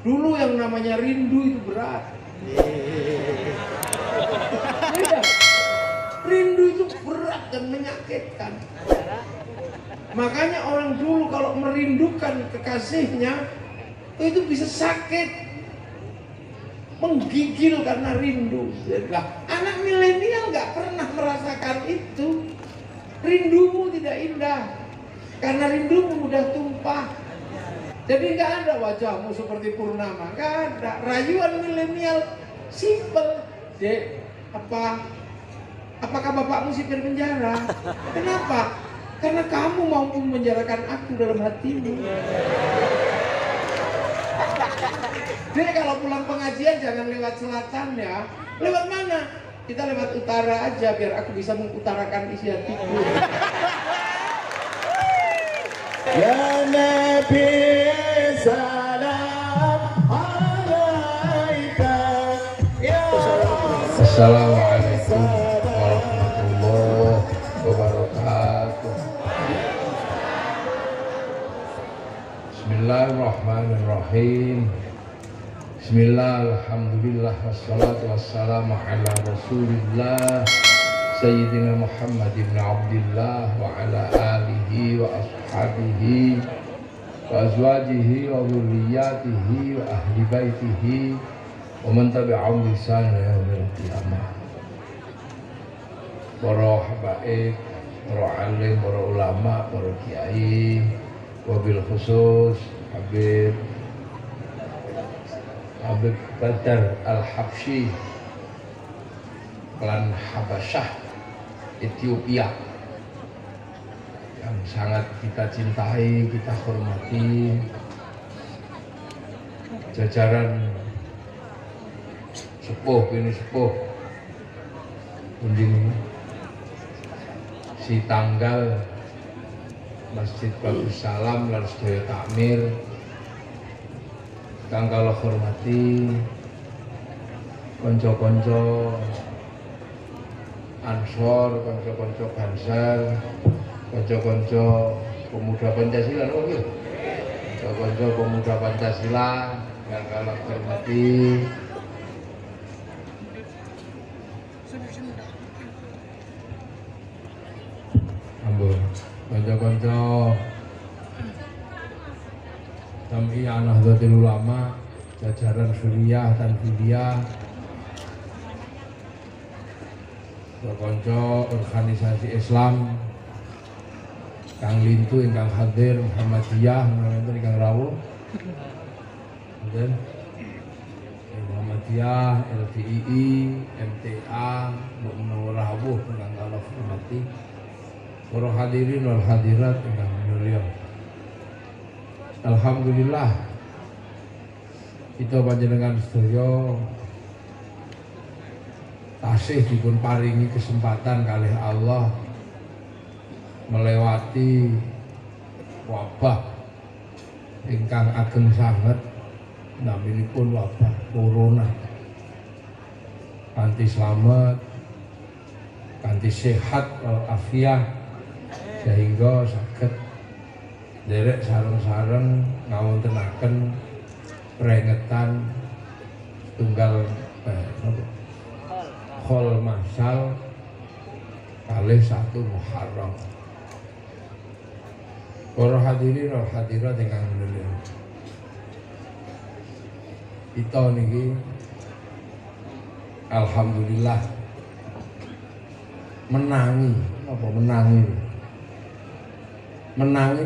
Dulu yang namanya rindu itu berat. Iya. Rindu itu berat dan menyakitkan. Makanya orang dulu kalau merindukan kekasihnya itu bisa sakit, menggigil karena rindu. Nah, anak milenial nggak pernah merasakan itu. Rindumu tidak indah karena rindumu mudah tumpah. Jadi nggak ada wajahmu seperti purnama, nggak ada. Rayuan milenial simpel. Dek, apakah bapakmu sipir penjara? Kenapa? Karena kamu mau memenjarakan aku dalam hatimu. Dek, kalau pulang pengajian jangan lewat selatan ya. Lewat mana? Kita lewat utara aja biar aku bisa mengutarakan isi hatiku. Ya Nabi salam alaika ya Assalamualaikum warahmatullahi wabarakatuh. Bismillahirrahmanirrahim. Bismillah, alhamdulillah, wassalatu wassalamu ala rasulillah Sayyidina Muhammad ibn Abdillah wa ala alihi wa ashabihi wa azwajihi wa dhurriyyatihi wa ahli baitihi wa man tabi'ahum bi ihsan ila yaumil qiyamah. Para habaib, para alim, para ulama, para kiai, wabil khusus Habib Badar Al-Habsyi klan Habasyah Ethiopia yang sangat kita cintai, kita hormati, jajaran sepuh ini sepuh kunjung si tanggal Masjid Bagus Salam lan sedaya takmir kang kala hormati konco-konco Ansor, konco-konco Bansar, konco-konco pemuda Pancasila, konco-konco pemuda Pancasila yang kala hormati ambon konco-konco Jam'iyah Nahdlatul Ulama, jajaran Suriah dan Fidia, konco organisasi Islam kang lintu ingkang hadir Muhammadiyah menawi ingkang rawuh Muhammadiyah, LDII, MTA, menawi rawuh ingkang kula hormati para hadirin wal hadirat ingkang mulia. Alhamdulillah kita panjenengan sedaya tasih dipun paringi kesempatan kalih Allah melewati wabah ingkang ageng sanget naminipun wabah corona kanthi slamet, kanthi sehat walafiat sehingga saged derek sareng-sareng ngawontenaken perengetan tunggal khol masal kalih 1 Muharram. Para hadirin wal hadirat ingkang mulia. Kita niki alhamdulillah menangi apa menangi apa menangi?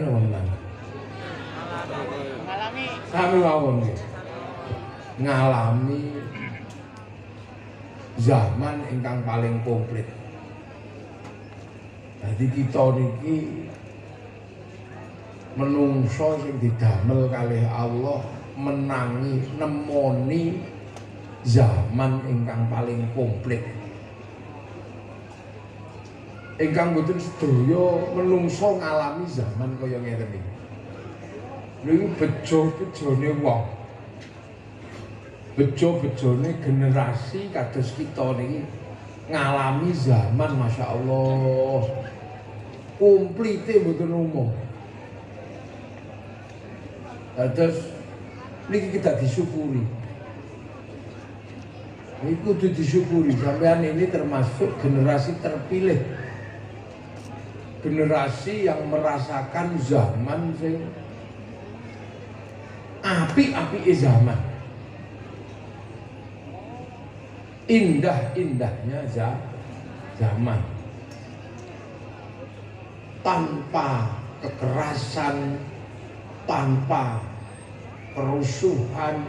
Sami mawon nggih. Ngalami zaman ingkang paling komplit. Jadi kita niki menungso sing didamel kalih Allah menangi nemoni zaman ingkang paling komplit. Ingkang boten sedaya menungso ngalami zaman kaya ngeten iki. Lha iki bejo-bejone wong. Bejo-bejone generasi kados kita niki ngalami zaman Masya Allah komplite mboten umum. Terus Niki kita disyukuri. Ini kudu disyukuri. Sampean ini termasuk generasi terpilih. Generasi yang merasakan zaman sing api-api zaman. Indah-indahnya zaman. Tanpa kekerasan, tanpa kerusuhan,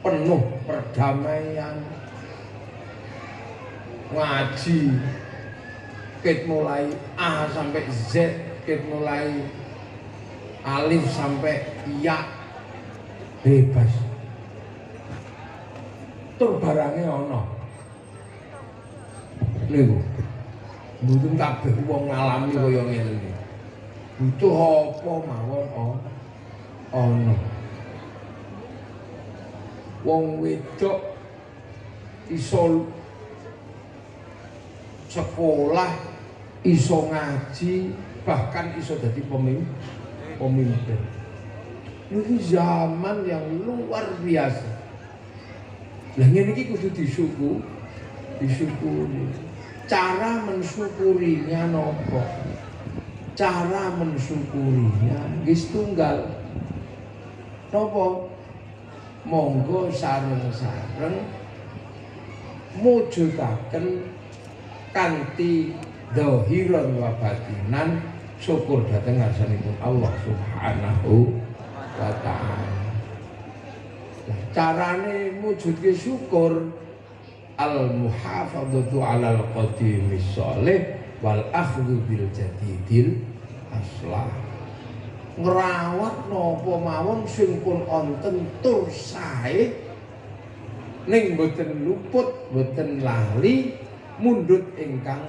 penuh perdamaian, ngaji, ket mulai A sampai Z, ket mulai alif sampai ya, bebas. Tur barangnya ono. Niku, mboten kabeh wong ngalami kaya ngene iki. Butuh apa mawon ono. Wong wedok iso sekolah, iso ngaji, bahkan iso jadi pemimpin. Ini zaman yang luar biasa. Lah ngene iki kudu disyukuri. Cara mensyukurinya nopo? Cara mensyukurinya wis tunggal. Nopo? Monggo sareng-sareng mujudaken kanthi dhahiran wa batinan syukur dhateng ngarsanipun Allah Subhanahu wa ta'ala. Carane mujudke syukur al-muhafadzatu 'alal qadimis shalih wal akhdhu bil jadidil aslah. Ngrawat napa mawon sing pun wonten tur sae ning boten luput, boten lali mundhut ingkang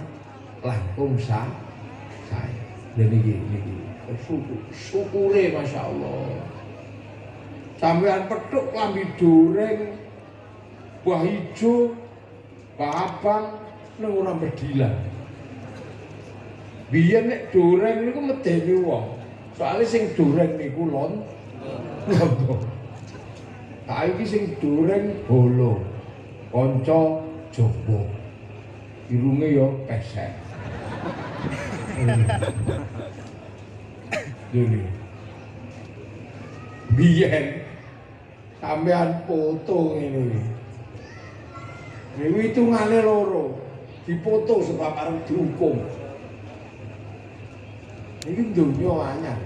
langkung sae. Lha niki syukure masyaallah. Sampeyan petuk klambi doreng, buah ijo, buah abang nang ora bedilan. Biyen nek doreng niku medeni wong. Soale sing doreng niku londo. Saiki sing doreng bolo. Kanca jaba. Irunge ya pesek. Dene. Biyen sampean foto ngene iki. Dewi hitungane loro. Dipoto sebab arep dihukum. Ini dunia anyar.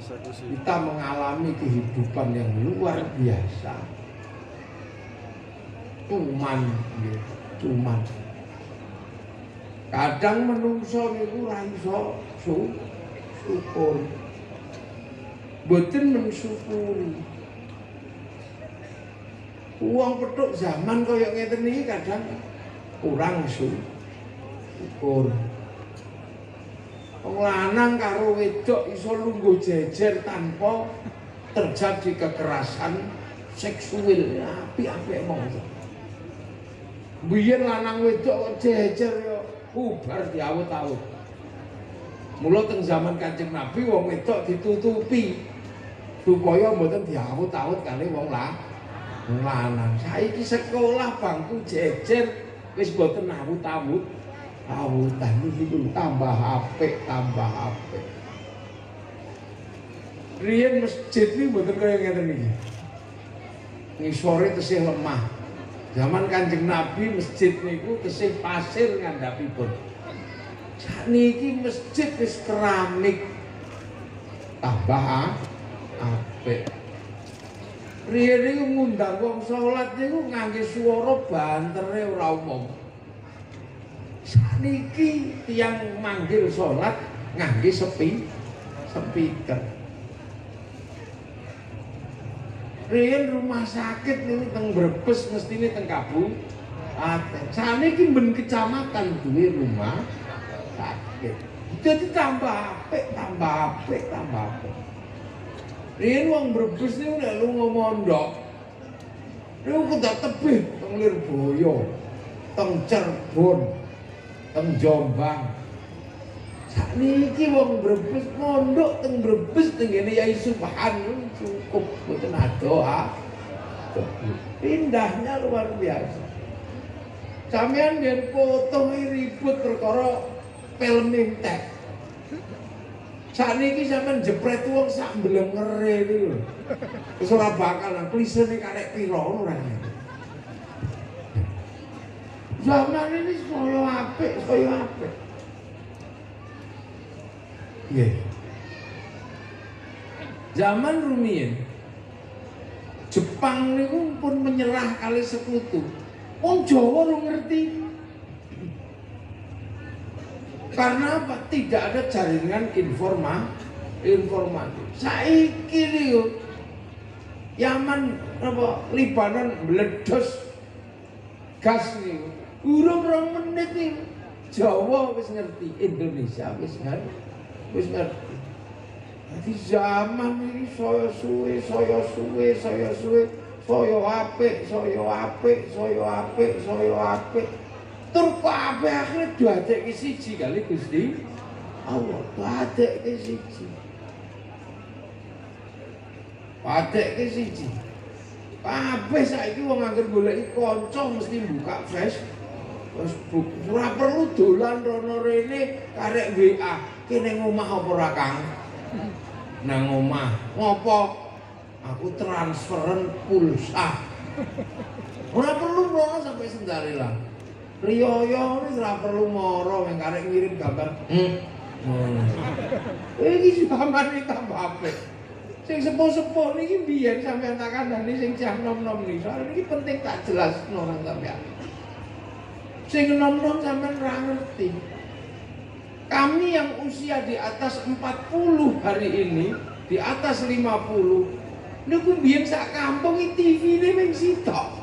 Kita mengalami kehidupan yang luar biasa. Cuman. Kadang menungso niku ra iso syukur. Boten mensyukuri. Uang petuk zaman kaya ngeten iki kadang kurang syukur. Wong lanang karo wedok iso lungguh jejer tanpa terjadi kekerasan seksual. Apik-apik monggo. Biyen lanang wedok jejer yo bubar diawut-awut. Mula teng zaman Kanjeng Nabi wong wedok ditutupi supaya mboten diawut-awut kali wong lanang. Saiki sekolah bangku jejer wis mboten awut-awut. Awutan itu tambah apik. Riyen masjid iki mboten kaya ngeten iki. Ngisore tesih lemah. Zaman Kanjeng Nabi masjid niku tesih pasir ngandhapipun. Sakniki masjid wis keramik. Tambah apik. Riyen niku ngundang wong salat niku ngangge swara bantere ora umum. Niki tiyang manggil sholat ngangge speaker. Riyen rumah sakit niku teng Brebes mestine teng Kabupaten. Saniki ben kecamatan duwe rumah sakit. Jadi tambah apik. Riyen wong Brebes niku nek lunga mondok niku kudu tebih teng Lirboyo, teng Cirebon, teng Jombang. Sakniki wong Brebes mondok teng Brebes teng ngene Yai Subhan cukup mboten doa. Pindahnya luar biasa. Sampeyan yen foto ribut perkara film entek. Sakniki sampeyan jepret wong sak mblengere niku lho. Wis ora bakal klisene karek pira ngono ora. Zaman ini saya apik, saya apik. Yeah. Zaman rumiyin Jepang niku pun menyerah kali sekutu. Wong Jawa ora ngerti. Karena apa? Tidak ada jaringan informatif. Saiki niku Yaman apa Libanon meledos gas niku. Urung 2 menit niku Jawa wis ngerti, Indonesia wis ngerti. Jadi zaman ini saya suwe, saya apik. Tur kabeh akhire diadekke siji kali Gusti Allah, diadekke siji. Padekke siji. Kabeh saiki wong anggere goleki kanca mesti buka Facebook. Ora perlu dolan rono rene karek WA. Kene ngomah apa ora Kang? Nang omah. Ngopo? Aku transferen pulsa. Ora perlu rono sampai Sendarelang. Riyoyo wis ora perlu moro ning karek ngirim gambar. Iki sampeyan tambah apik. Sing sepuh-sepuh niki biyen sampeyan tak kandhani sing cah nom-nom niki. Soale niki penting tak jelasno nang sampeyan. Sing nom-nom sampeyan ora ngerti. Kami yang usia di atas 40 hari ini, di atas 50, niku biyen sak kampung iki TV-ne mung sitok.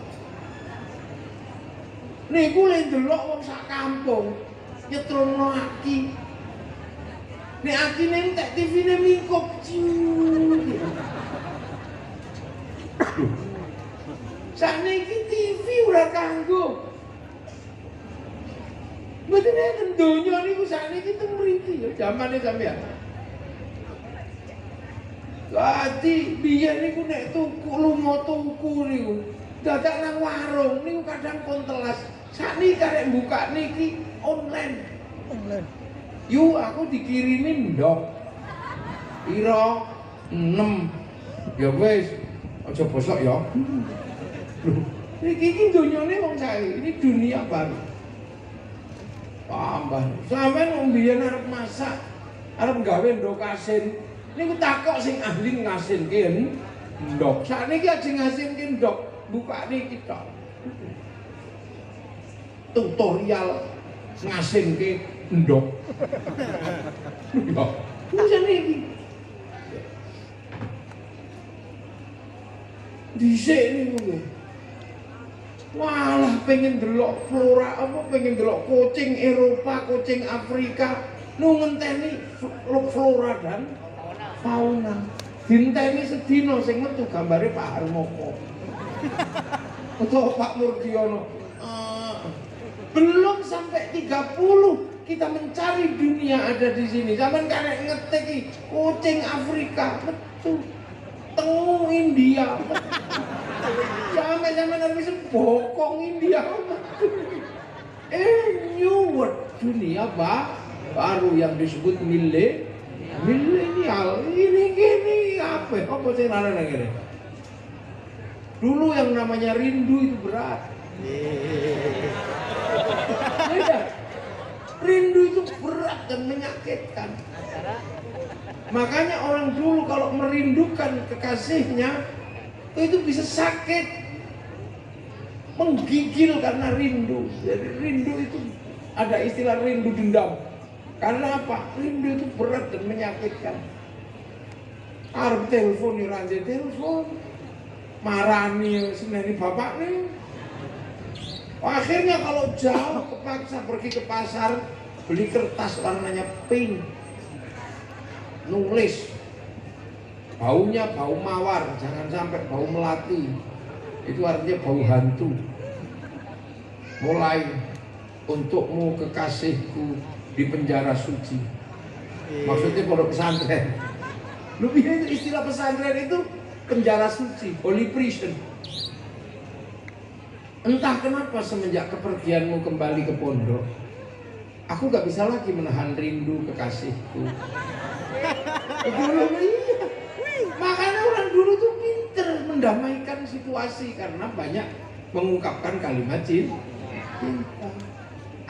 Niku lek ndelok wong sak kampung nyetrono aki. Nek akine entek TV-ne mingkup. Sakniki TV ora kanggo. Mboten enten donya niku sakniki teng mriki lho jamane sampeyan. Dadi biyen niku nek tuku lunga tuku niku dadak nang warung niku kadang pun telas. Sakniki karek buka niki online. Yu aku dikirimin ndok. Piro? 6. Ya wis, aja bosok ya. Lho, iki donyane wong saiki, ini dunia baru. Tambah, sampeyan mbiyen arep masak, arep gawe ndok asin, niku takok sing ahli ngasinke ndok. Sakniki aja ngasinke ndok, bukane kita. Tutorial ngasinke ndok. Ya, macam iki. Dhisik niku. Walah pengen delok flora apa pengen delok kucing Eropa, kucing Afrika, nu ngenteni flora dan fauna. Dinteni sedina sing metu gambare Pak Harmoko. Utawa Pak Murdiono. Belum sampai 30 kita mencari dunia ada di sini. Zaman karek ngetik kucing Afrika betul. Tengu India. Zaman habis bokong India. New world dunia baru yang disebut milenial. Ini gini apa sih nana ngene. Dulu yang namanya rindu itu berat. Rindu itu berat dan menyakitkan. Makanya orang dulu kalau merindukan kekasihnya itu bisa sakit, menggigil karena rindu. Jadi rindu itu ada istilah rindu dendam. Karena apa? Rindu itu berat dan menyakitkan. Arep telepon nih ranjang telepon, marani seneni bapak nih. Akhirnya kalau jauh kepaksa pergi ke pasar beli kertas warnanya pink, nulis, baunya bau mawar, jangan sampai bau melati, itu artinya bau hantu. Mulai untukmu kekasihku di penjara suci, Maksudnya pondok pesantren. Lebih itu istilah pesantren itu penjara suci, holy prison. Entah kenapa semenjak kepergianmu kembali ke pondok, aku gak bisa lagi menahan rindu kekasihku. Iya. Makanya orang dulu tuh pinter mendamaikan situasi karena banyak mengungkapkan kalimat cinta.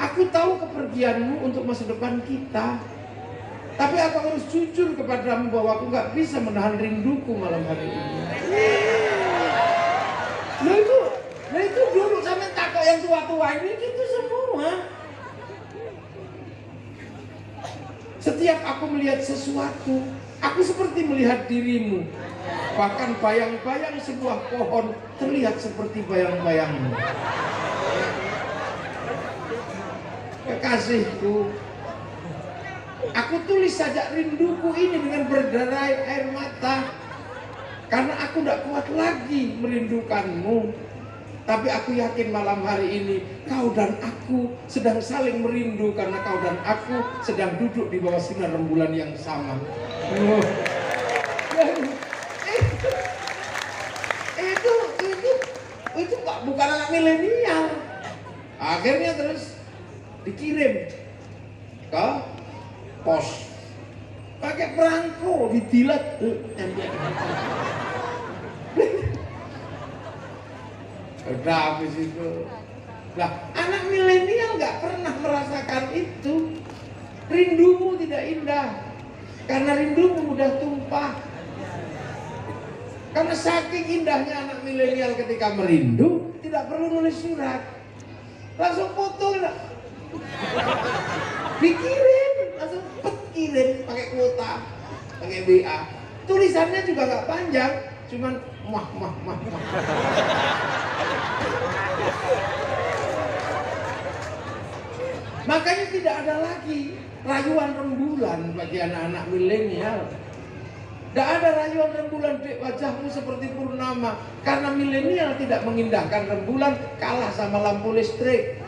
Aku tahu kepergianmu untuk masa depan kita, tapi aku harus jujur kepadamu bahwa aku gak bisa menahan rinduku malam hari ini. Nah itu dulu sampai takut yang tua-tua ini gitu semua. Setiap aku melihat sesuatu, aku seperti melihat dirimu. Bahkan bayang-bayang sebuah pohon terlihat seperti bayang-bayangmu. Kekasihku, aku tulis saja rinduku ini dengan berderai air mata, karena aku tidak kuat lagi merindukanmu. Tapi aku yakin malam hari ini kau dan aku sedang saling merindu, karena kau dan aku sedang duduk di bawah sinar rembulan yang sama. Itu bukan anak milenial. Akhirnya terus dikirim ke pos pakai perangko, didilat. Udah habis itu. Lah, anak milenial nggak pernah merasakan itu. Rindumu tidak indah, karena rindumu mudah tumpah. Karena saking indahnya anak milenial ketika merindu, tidak perlu nulis surat, langsung foto, dikirim, langsung kirim pakai kuota, pakai WA. Tulisannya juga nggak panjang, cuman mah. Makanya tidak ada lagi rayuan rembulan bagi anak-anak milenial. Tidak ada rayuan rembulan, dek wajahmu seperti purnama, karena milenial tidak mengindahkan rembulan, kalah sama lampu listrik.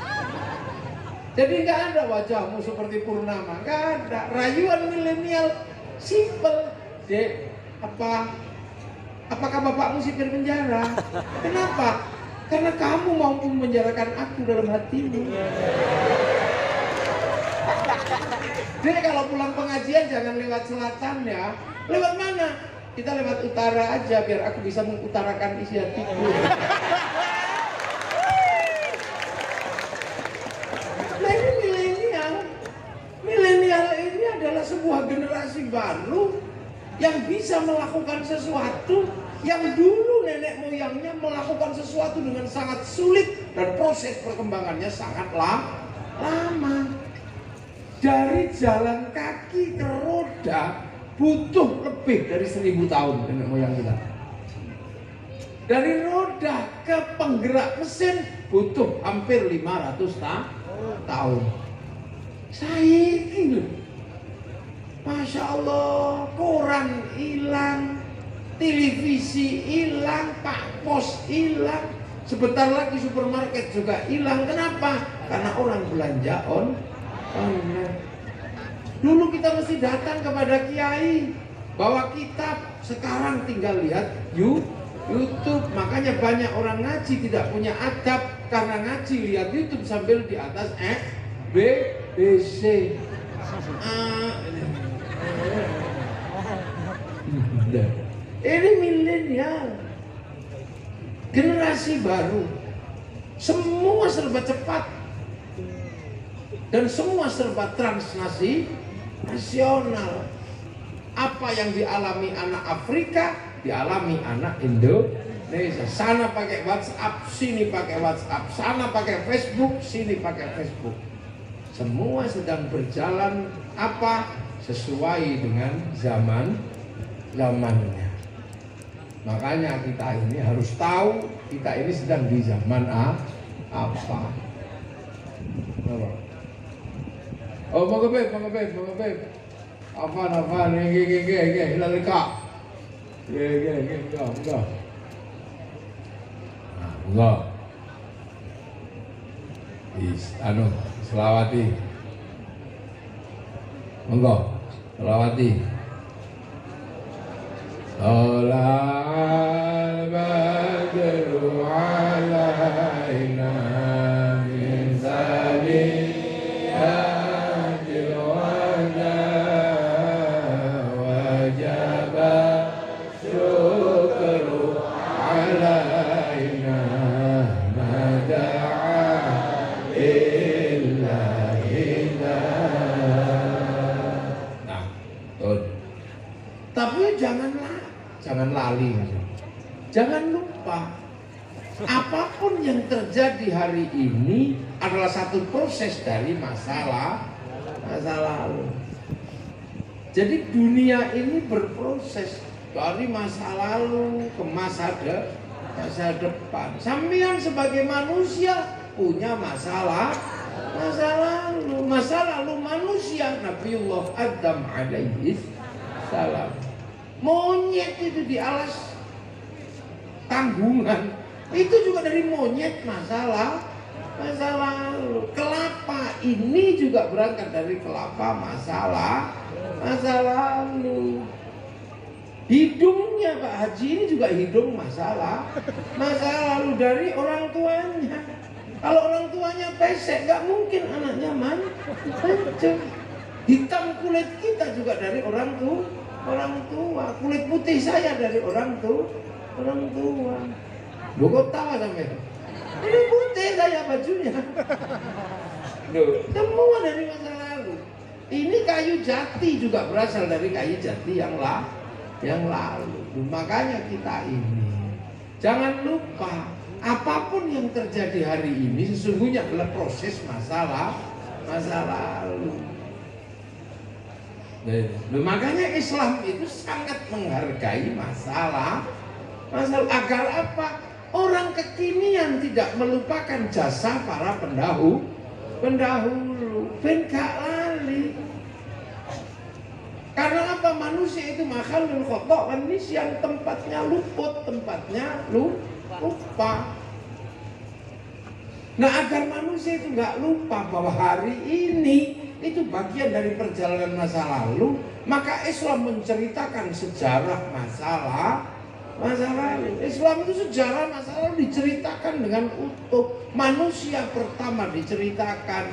Jadi nggak ada wajahmu seperti purnama, nggak ada. Rayuan milenial simple, dek. Apakah bapakmu sipir penjara? Kenapa? Karena kamu mampu menjarakan aku dalam hatimu. Jadi kalau pulang pengajian jangan lewat selatan ya. Lewat mana? Kita lewat utara aja biar aku bisa mengutarakan isi hatiku. Nah ini milenial. Milenial ini adalah sebuah generasi baru yang bisa melakukan sesuatu yang dulu nenek moyangnya melakukan sesuatu dengan sangat sulit dan proses perkembangannya sangat lama. Dari jalan kaki ke roda butuh lebih dari 1000 tahun nenek moyang kita. Dari roda ke penggerak mesin butuh hampir 500 tahun. Saiki loh. Masya Allah, koran hilang, televisi hilang, pak pos hilang, sebentar lagi supermarket juga hilang. Kenapa? Karena orang belanja online. Dulu kita mesti datang kepada kiai bawa kitab, sekarang tinggal lihat YouTube. Makanya banyak orang ngaji tidak punya adab karena ngaji lihat YouTube sambil di atas BBC. Ini milenial, generasi baru, semua serba cepat dan semua serba transnasional. Apa yang dialami anak Afrika dialami anak Indonesia. Sana pakai WhatsApp, sini pakai WhatsApp, sana pakai Facebook, sini pakai Facebook. Semua sedang berjalan sesuai dengan zamannya. Makanya kita ini harus tahu kita ini sedang di zaman apa. Oh, mau beb. Apa nih, hilang leka. Enggak. Selawati. Enggak. Selawati. Tola'al badru alaina min saniyatil wada wajaba syukru alaina mada'a illa ilah. Nah, tapi jangan lali, jangan lupa apapun yang terjadi hari ini adalah satu proses dari masa lalu. Jadi dunia ini berproses dari masa lalu ke masa depan. Sampeyan sebagai manusia punya masa lalu manusia. Nabiullah Adam alaihi salam, monyet itu di alas tanggungan, itu juga dari monyet masa lalu. Kelapa ini juga berangkat dari kelapa masa lalu. Hidungnya Pak Haji ini juga hidung masa lalu dari orang tuanya. Kalau orang tuanya pesek, nggak mungkin anaknya mancung. Hitam kulit kita juga dari orang tua. Kulit putih saya dari orang tua. Lu kok tawa sampai? Ini putih saya bajunya. Semua dari masa lalu. Ini kayu jati juga berasal dari kayu jati yang lalu. Makanya kita ini jangan lupa apapun yang terjadi hari ini sesungguhnya adalah proses masa lalu. Makanya Islam itu sangat menghargai masalah agar apa? Orang kekinian tidak melupakan jasa para pendahulu. Ben gak lali. Karena apa? Manusia itu makhluk khotok, manusia tempatnya luput, tempatnya lupa. Nah, agar manusia itu nggak lupa bahwa hari ini itu bagian dari perjalanan masa lalu, maka Islam menceritakan sejarah masa lalu. Islam itu sejarah masa lalu diceritakan dengan utuh. Manusia pertama diceritakan,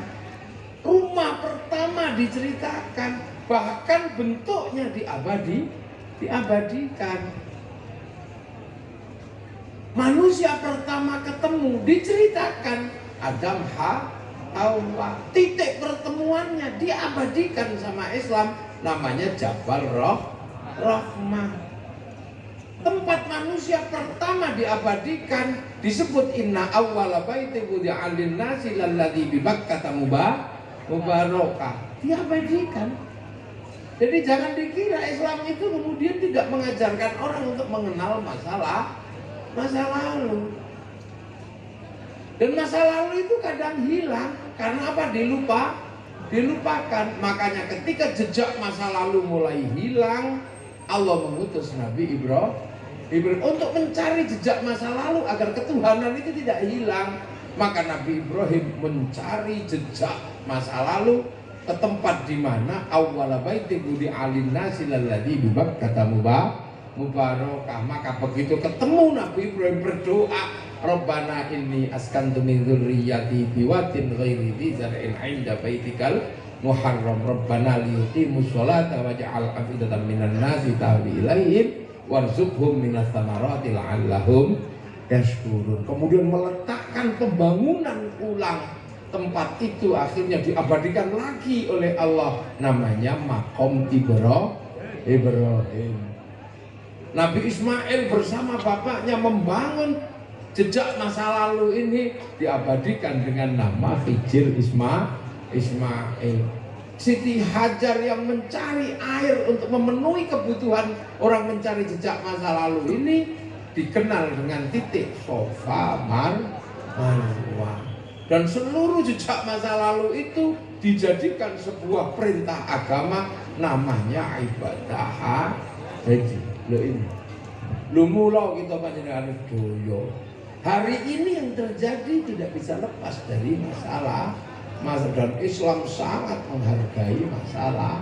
rumah pertama diceritakan, bahkan bentuknya diabadikan. Manusia pertama ketemu diceritakan, Adam, Hawa. Titik pertemuannya diabadikan sama Islam, namanya Jabal Rahmah. Tempat manusia pertama diabadikan disebut inna awwala baiti wudi'a lin-nasi lalladzi bi Bakkah mubarakah. Diabadikan. Jadi jangan dikira Islam itu kemudian tidak mengajarkan orang untuk mengenal masa lalu. Dan masa lalu itu kadang hilang karena apa? Dilupakan. Makanya ketika jejak masa lalu mulai hilang, Allah mengutus Nabi Ibrahim untuk mencari jejak masa lalu agar ketuhanan itu tidak hilang. Maka Nabi Ibrahim mencari jejak masa lalu ke tempat di mana awwala baiti wudi'a lin-nasi lalladzi bi Bakkah mubarakah. Maka begitu ketemu Nabi Ibrahim berdoa, Rabbana inni askantu min dzurriyyati biwadin ghairi dzi zar'in 'inda baitikal muharram Rabbana liyuqimus sholata waj'al afidatan minan nasi tahwi ilaihim warzuqhum minas thamarati la'allahum yashkurun. Kemudian meletakkan pembangunan ulang tempat itu, akhirnya diabadikan lagi oleh Allah, namanya Maqam Ibrahim. Nabi Ismail bersama bapaknya membangun jejak masa lalu ini, diabadikan dengan nama Hijr Ismail. Siti Hajar yang mencari air untuk memenuhi kebutuhan orang mencari jejak masa lalu ini dikenal dengan titik Safa Marwah. Dan seluruh jejak masa lalu itu dijadikan sebuah perintah agama, namanya ibadah haji. Lo mula kita panjenengan doyo. Hari ini yang terjadi tidak bisa lepas dari masalah. Dan Islam sangat menghargai masalah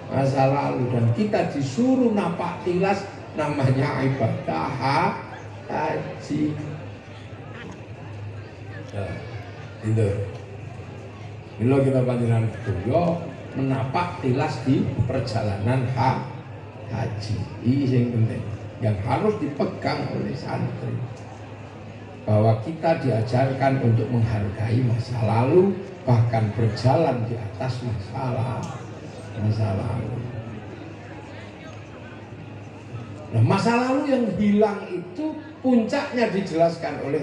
masa lalu, dan kita disuruh napak tilas namanya ibadah haji. Nah, itu. Bila kita panjenengan doyo menapak tilas di perjalanan haji. Ini yang penting, yang harus dipegang oleh santri. Bahwa kita diajarkan untuk menghargai masa lalu, bahkan berjalan di atas masa lalu. Nah, masa lalu yang hilang itu puncaknya dijelaskan oleh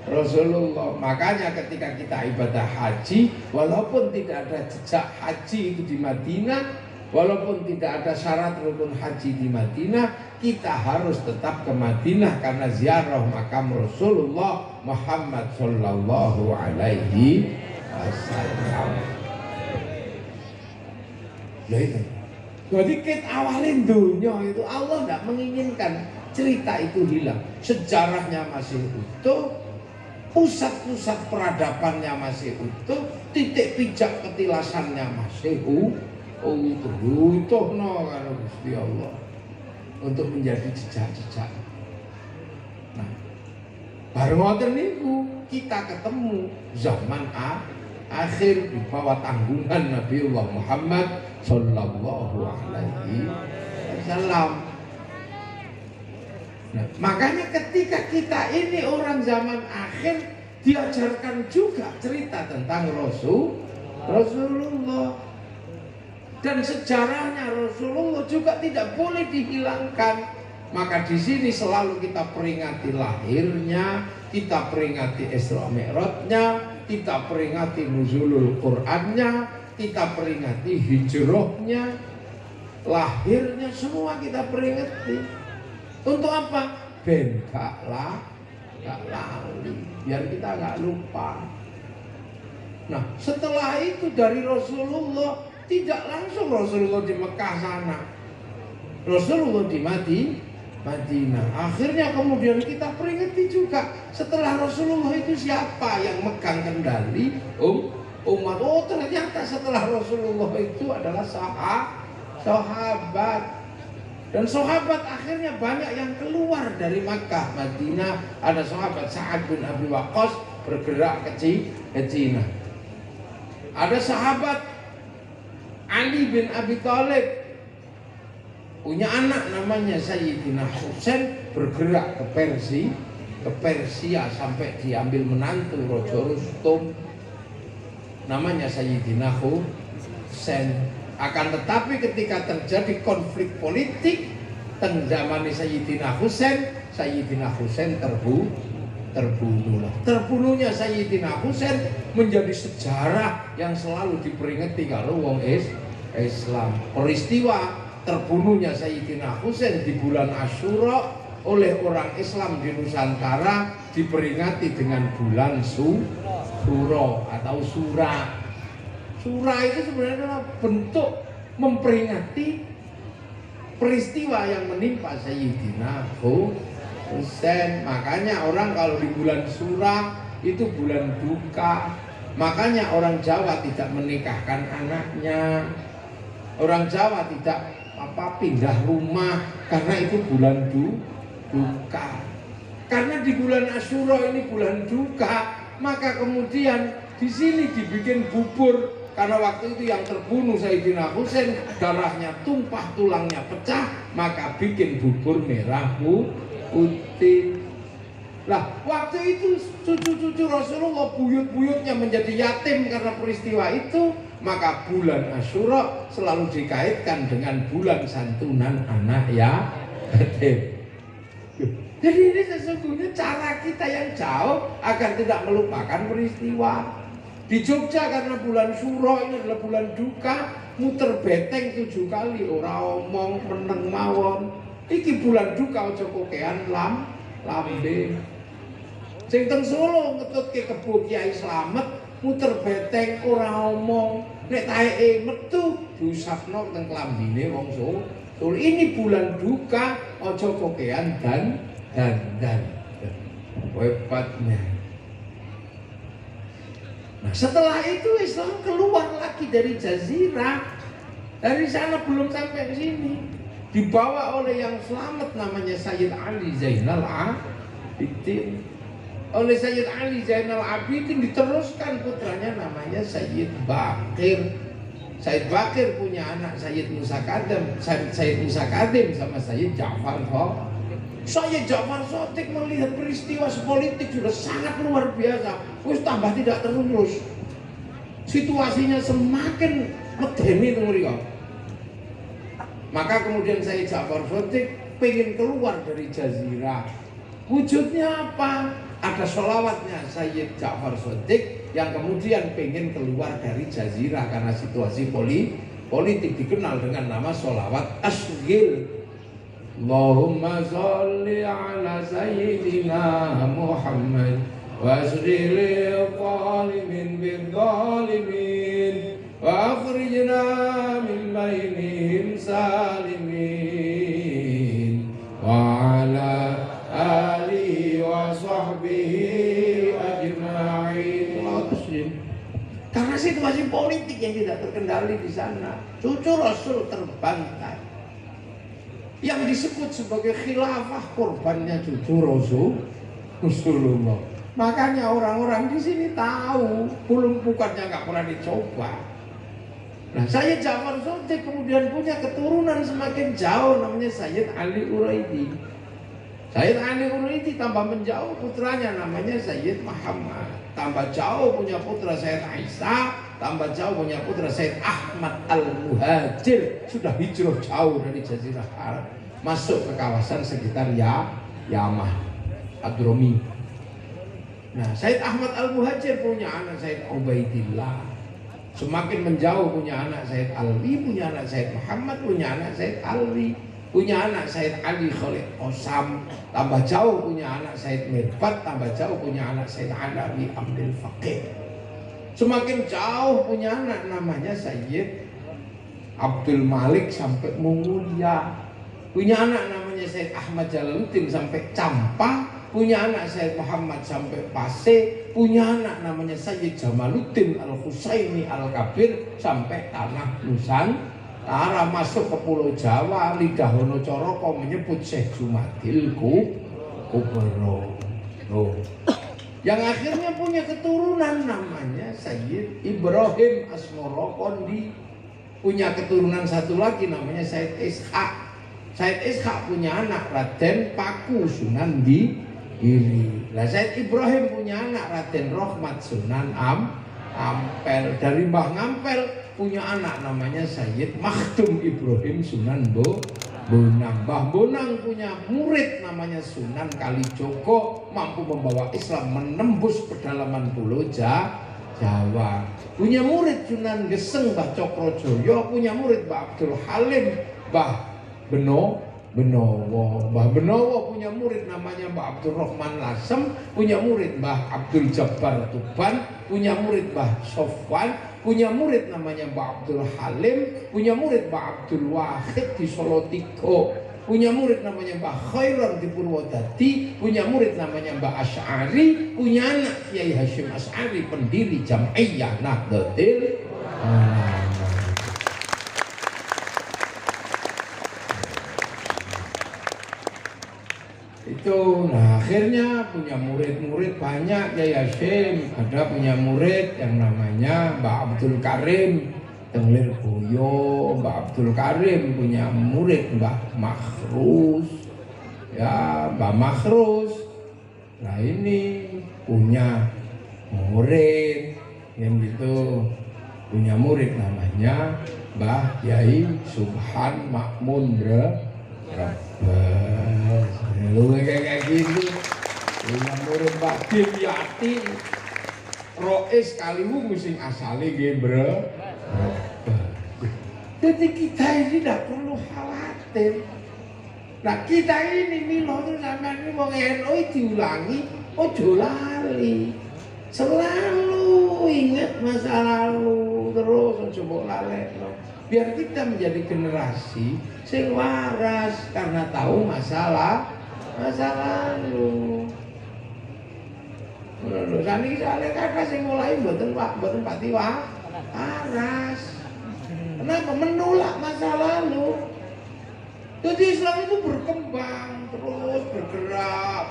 Rasulullah. Makanya ketika kita ibadah haji, walaupun tidak ada jejak haji itu di Madinah, walaupun tidak ada syarat rukun haji di Madinah, kita harus tetap ke Madinah karena ziarah makam Rasulullah Muhammad sallallahu alaihi wasallam. Nah itu. Jadi kita awalin dunia itu Allah tidak menginginkan cerita itu hilang. Sejarahnya masih utuh, pusat-pusat peradabannya masih utuh, titik pijak ketilasannya masih utuh no kalau Gusti Allah untuk menjadi jejak-jejak. Nah, baru ngoten niku kita ketemu zaman akhir di bawah tanggungan Nabiullah Muhammad sallallahu alaihi wasallam. Nah, makanya ketika kita ini orang zaman akhir diajarkan juga cerita tentang Rasulullah. Dan sejarahnya Rasulullah juga tidak boleh dihilangkan. Maka di sini selalu kita peringati lahirnya, kita peringati Isra Mi'rajnya, kita peringati nuzulul Qur'annya, kita peringati hijrahnya, lahirnya, semua kita peringati. Untuk apa? Ben gak lali, biar kita gak lupa. Nah, setelah itu dari Rasulullah, tidak langsung Rasulullah di Mekah sana, Rasulullah di Madinah. Akhirnya kemudian kita peringati juga, setelah Rasulullah itu siapa yang megang kendali umat. Oh, ternyata setelah Rasulullah itu adalah sahabat. Dan sahabat akhirnya banyak yang keluar dari Makkah, Madinah. Ada sahabat Sa'ad bin Abi Waqqas bergerak ke Cina. Ada sahabat Ali bin Abi Thalib punya anak namanya Sayyidina Husain, bergerak ke Persia sampai diambil menantu Raja Rustum namanya Sayyidina Husain. Akan tetapi ketika terjadi konflik politik teng zaman Sayyidina Husain terbunuh. Terbunuhnya Sayyidina Husain menjadi sejarah yang selalu diperingati kalau wong Islam. Peristiwa terbunuhnya Sayyidina Husain di bulan Asyura oleh orang Islam di Nusantara diperingati dengan bulan Suro atau Sura. Sura itu sebenarnya adalah bentuk memperingati peristiwa yang menimpa Sayyidina Husain. Makanya orang kalau di bulan Sura itu bulan duka. Makanya orang Jawa tidak menikahkan anaknya. Orang Jawa tidak pindah rumah karena itu bulan duka. Karena di bulan Asyura ini bulan duka, maka kemudian di sini dibikin bubur. Karena waktu itu yang terbunuh Sayyidina Husain darahnya tumpah, tulangnya pecah, maka bikin bubur merah putih. Lah, waktu itu cucu-cucu Rasulullah buyut-buyutnya menjadi yatim karena peristiwa itu, maka bulan Asyura selalu dikaitkan dengan bulan santunan anak yatim. Jadi ini sesungguhnya cara kita yang jauh agar tidak melupakan peristiwa. Di Jogja karena bulan Suro ini adalah bulan duka, muter beteng 7 kali, ora omong meneng mawon. Iki bulan duka aja kokean lambe. Sing teng Solo ngetutke kebo Kiai Slamet, muter beteng ora omong. Nek taeke metu diusapno teng klambine wong Solo. Ini bulan duka aja kokean dan hebatnya. Nah, setelah itu Islam keluar lagi dari jazirah. Dari sana belum sampai ke sini. Dibawa oleh yang selamat namanya Sayyid Ali Zainal Abidin. Oleh Sayyid Ali Zainal Abidin diteruskan putranya namanya Sayyid Bakir. Sayyid Bakir punya anak Sayyid Musa Kadem, Sayyid Musa Kadem sama Sayyid Ja'far Shadiq. Sayyid Ja'far Shadiq melihat peristiwa politik sudah sangat luar biasa, terus tambah tidak terurus. Situasinya semakin medeni mriko. Maka kemudian Sayyid Ja'far Shadiq pengen keluar dari jazirah. Wujudnya apa? Ada sholawatnya Sayyid Ja'far Shadiq yang kemudian pengen keluar dari jazirah karena situasi politik dikenal dengan nama sholawat Asghil. Allahumma sholli ala Sayyidina Muhammad wa asghil zalimin bil zalimin wa akhrijna min bainihim salimin wa ala alihi wa sahbihi ajma'in. Karena situasi politik yang tidak terkendali di sana, cucu Rasul terbantai. Yang disebut sebagai khilafah korbannya cucu Rasulullah. Makanya orang-orang di sini tahu, bukannya nggak pernah dicoba. Nah, Sayyid Ja'far Shadiq kemudian punya keturunan semakin jauh namanya Sayyid Ali Uraidi. Sayyid Ali Uraidi tambah menjauh putranya namanya Sayyid Muhammad. Tambah jauh punya putra Sayyid Aisyah, tambah jauh punya putra Sayyid Ahmad Al-Muhajir. Sudah hijrah jauh dari Jazirah Arab masuk ke kawasan sekitar Yaman, Hadromi. Nah, Sayyid Ahmad Al-Muhajir punya anak Sayyid Ubaidillah. Semakin menjauh punya anak Sayyid Ali, punya anak Sayyid Muhammad, punya anak Sayyid Ali, punya anak Sayyid Ali Khalid Osam. Tambah jauh punya anak Sayyid Mirbat, tambah jauh punya anak Sayyid Alawi Abdul Faqih. Semakin jauh punya anak namanya Sayyid Abdul Malik sampai Mongolia. Punya anak namanya Sayyid Ahmad Jalaluddin sampai Campa. Punya anak Sayyid Muhammad sampai Pasir. Punya anak namanya Sayyid Jamaluddin Al-Husaini Al-Kabir sampai Tanah Nusantara, masuk ke Pulau Jawa. Lidahono Coroko menyebut Syekh Jumadil Kubro. Yang akhirnya punya keturunan namanya Sayyid Ibrahim Asmoro Kondi. Punya keturunan satu lagi namanya Sayyid Ishaq. Sayyid Ishaq punya anak Raden Paku Sunan Giri. Nah, Sayyid Ibrahim punya anak Raden Rohmat Sunan Ampel. Dari Mbah Ngampel punya anak namanya Sayyid Makhdum Ibrahim Sunan Bonang. Mbah Bonang punya murid namanya Sunan Kalijogo, mampu membawa Islam menembus pedalaman Pulau Jawa. Punya murid Sunan Geseng Mbah Cokrojoyo, punya murid Mbah Abdul Halim, Mbah Benowo. Mbah Benowo punya murid namanya Mbah Abdul Rahman Lasem, punya murid Mbah Abdul Jabbar Tuban, punya murid Mbah Sofwan, punya murid namanya Mbah Abdul Halim, punya murid Mbah Abdul Wahid di Solo Tigo, punya murid namanya Mbah Khairon di Purwodadi, punya murid namanya Mbah Asy'ari, punya anak Kiai Hashim Asy'ari pendiri Jam'iyah Nahdlatul Ulama. Itu, nah akhirnya punya murid-murid banyak. Kiai Hashim ada punya murid yang namanya Mbah Abdul Karim Tenglir Boyo. Mbah Abdul Karim punya murid Mbah Makhrus, ya Mbah Makhrus. Nah ini punya murid yang gitu, punya murid namanya Mbah Yai Subhan Makmun lu kayak gitu. Punya murid Mbah Dimyati Rois Kaliwung sing asale nggih Jadi kita ini tidak perlu khawatir. Nah kita ini milo terus sampean ini wong NU diulangi ojo lali. Selalu ingat masa lalu terus ojo mbok lalekno. Biar kita menjadi generasi sing waras karena tahu masa lalu. Lho saniki sale kakak sing mulai mboten pati waras. Kenapa? Menolak masa lalu. Jadi Islam itu berkembang, terus bergerak.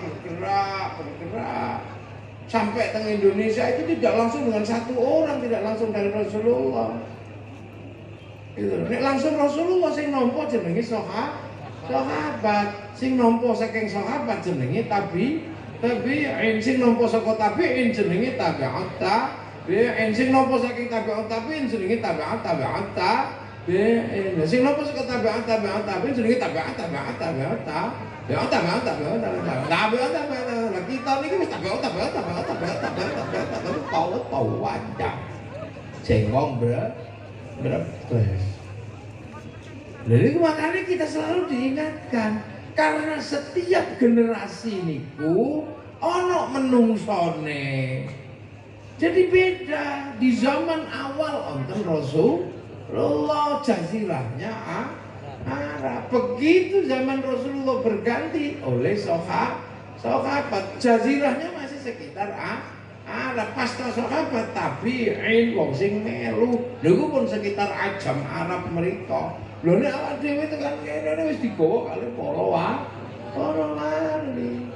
Sampai teng Indonesia itu tidak langsung dengan satu orang, tidak langsung dari Rasulullah. Itu. Nek langsung Rasulullah sing nampa jenenge sahabat, sing nampa saking sahabat jenenge tabi'in, sing nampa saka tabi'in jenenge tabi'in, sing nampa saking tabi'in jenenge tabi'in, sing nampa saka tabi'in jenenge tabi'in. Nah, kita niki wis tabi'in tau wadah. Jengong beres. Jadi makanya kita selalu diingatkan, karena setiap generasi niku ono menungsone. Jadi beda. Di zaman awal wonten Rasulullah, jazirahnya Arab. Begitu zaman Rasulullah berganti oleh sahabat, jazirahnya masih sekitar Arab. Pasca sahabat tabi'in wong sing melu. Lha pun sekitar ajam Arab mereka. Lho nek awak dhewe tekan kene wis digawa kali para lali.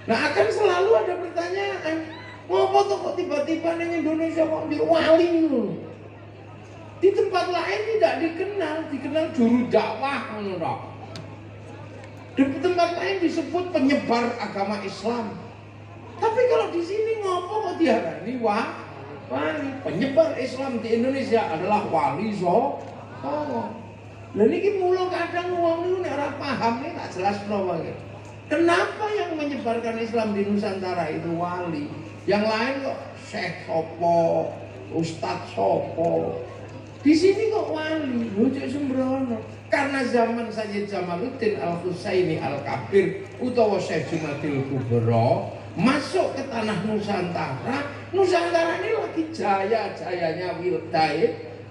Nah, akan selalu ada pertanyaan, ngopo kok tiba-tiba ning Indonesia kok jadi wali ngono? Di tempat lain tidak dikenal juru dakwah ngono tok. Di tempat lain disebut penyebar agama Islam. Tapi kalau di sini ngopo kok diarani wali? Penyebar Islam di Indonesia adalah wali songo. Lah niki mula kadang wong niku nek ora paham nek tak jelasno wae. Kenapa yang menyebarkan Islam di Nusantara itu wali? Yang lain kok syekh sopo, ustadz sopo. Di sini kok wali? Lucu sembrono. Karena zaman Sayyid Jamaluddin Al-Husaini Al-Kabir utawa Syekh Jumadil Kubro masuk ke tanah Nusantara. Nusantara ini lagi jaya-jayanya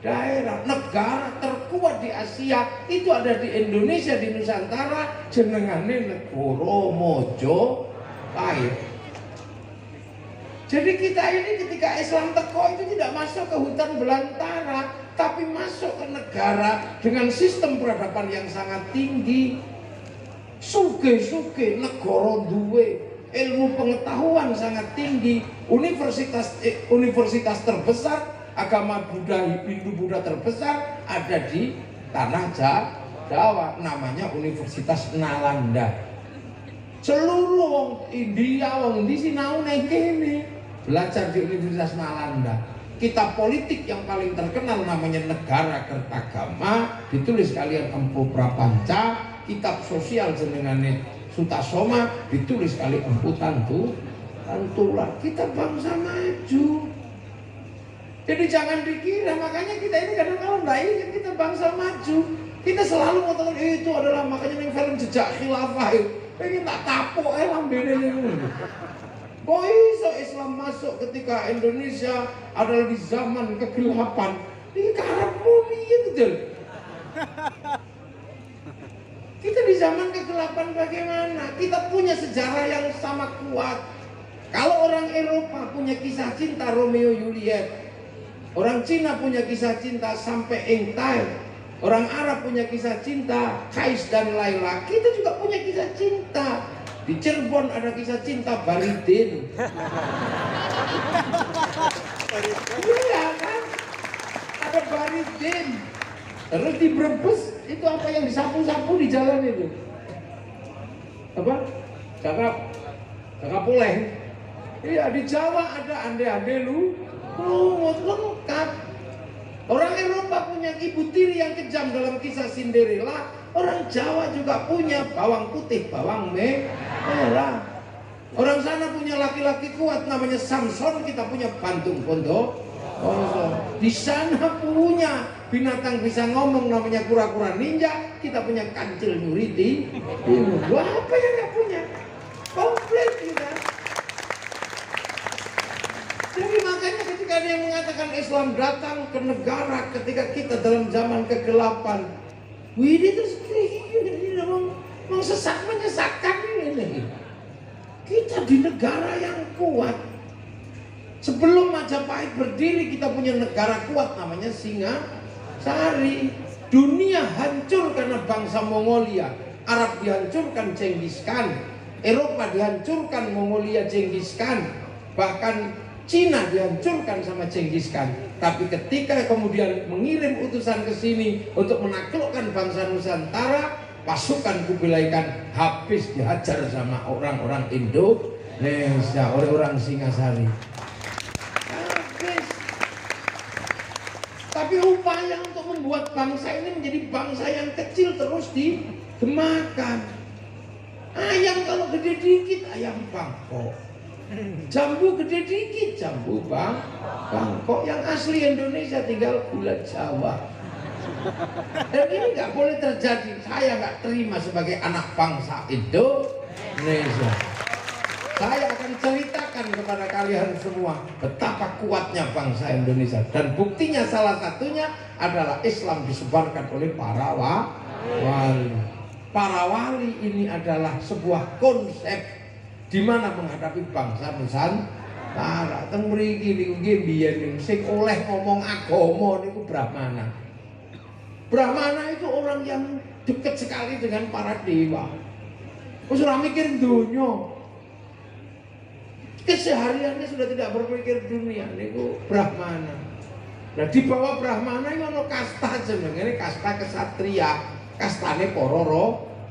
daerah negara terkuat di Asia itu ada di Indonesia, di Nusantara, jenengane Negara Mojopahit. Jadi kita ini ketika Islam teko itu tidak masuk ke hutan belantara, tapi masuk ke negara dengan sistem peradaban yang sangat tinggi. Suge-suge negara duwe ilmu pengetahuan sangat tinggi, universitas terbesar, agama Hindu-Buddha terbesar ada di tanah Jawa, namanya Universitas Nalanda. Seluruh India wong di sinau nang kene belajar di Universitas Nalanda. Kitab politik yang paling terkenal namanya Negara Kertagama, ditulis kalian Empu Prapanca. Kitab sosial jenengane Sutasoma, ditulis kali Empu Tantular. Kita bangsa maju. Jadi jangan dikira, makanya kita ini kadang-kadang nggak ingat kita bangsa maju. Kita selalu mengatakan itu adalah makanya yang film Jejak Khilafah itu. Pengen tak tapok lambene ngono. Kok iso Islam masuk ketika Indonesia adalah di zaman kegelapan? Ini karepmu piye betul? Kita di zaman kegelapan bagaimana? Kita punya sejarah yang sama kuat. Kalau orang Eropa punya kisah cinta Romeo Juliet, orang Cina punya kisah cinta sampai Engtai, orang Arab punya kisah cinta Kais dan Laila, kita juga punya kisah cinta. Di Cirebon ada kisah cinta Baridin. Iya kan? Ada Baridin. Terus di Brebes itu apa yang disapu-sapu di jalan itu? Apa? Kakak Poleng. Iya, di Jawa ada ande-ande lengkap. Orang Eropa punya ibu tiri yang kejam dalam kisah Cinderella. Orang Jawa juga punya bawang putih, bawang merah. Orang sana punya laki-laki kuat namanya Samson, kita punya Bantung Pondok. Di sana punya binatang bisa ngomong namanya kura-kura ninja, kita punya Kancil Nyuriti. Apa yang nggak punya? Komplit kita. Jadi makanya ketika dia mengatakan Islam datang ke negara ketika kita dalam zaman kegelapan, Widi terus ini memang menyesatkan ini. Kita di negara yang kuat. Sebelum Majapahit berdiri kita punya negara kuat namanya Sari. Dunia hancur karena bangsa Mongolia. Arab dihancurkan Genghis Khan, Eropa dihancurkan Mongolia Genghis Khan, bahkan Cina dihancurkan sama Genghis Khan. Tapi ketika kemudian mengirim utusan ke sini untuk menaklukkan bangsa Nusantara, pasukan Kubilai Khan habis dihajar sama orang-orang Indonesia, orang-orang Singasari. Habis. Tapi upaya untuk membuat bangsa ini menjadi bangsa yang kecil terus digemakan. Ayam kalau gede dikit ayam Bangkok, jambu gede dikit jambu Bangkok. Yang asli Indonesia tinggal gula Jawa. Dan ini nggak boleh terjadi. Saya nggak terima sebagai anak bangsa Indonesia. Saya akan ceritakan kepada kalian semua betapa kuatnya bangsa Indonesia. Dan buktinya salah satunya adalah Islam disebarkan oleh para wali. Para wali ini adalah sebuah konsep di mana menghadapi bangsa Nusantara. Teng mriki niku nggih biyen sing oleh ngomong agama niku Brahmana. Brahmana itu orang yang dekat sekali dengan para dewa. Wis ora mikir donya. Kesehariannya sudah tidak berpikir dunia, niku Brahmana. Nah di bawah Brahmana itu ono kasta jenenge kasta kesatria, kastane para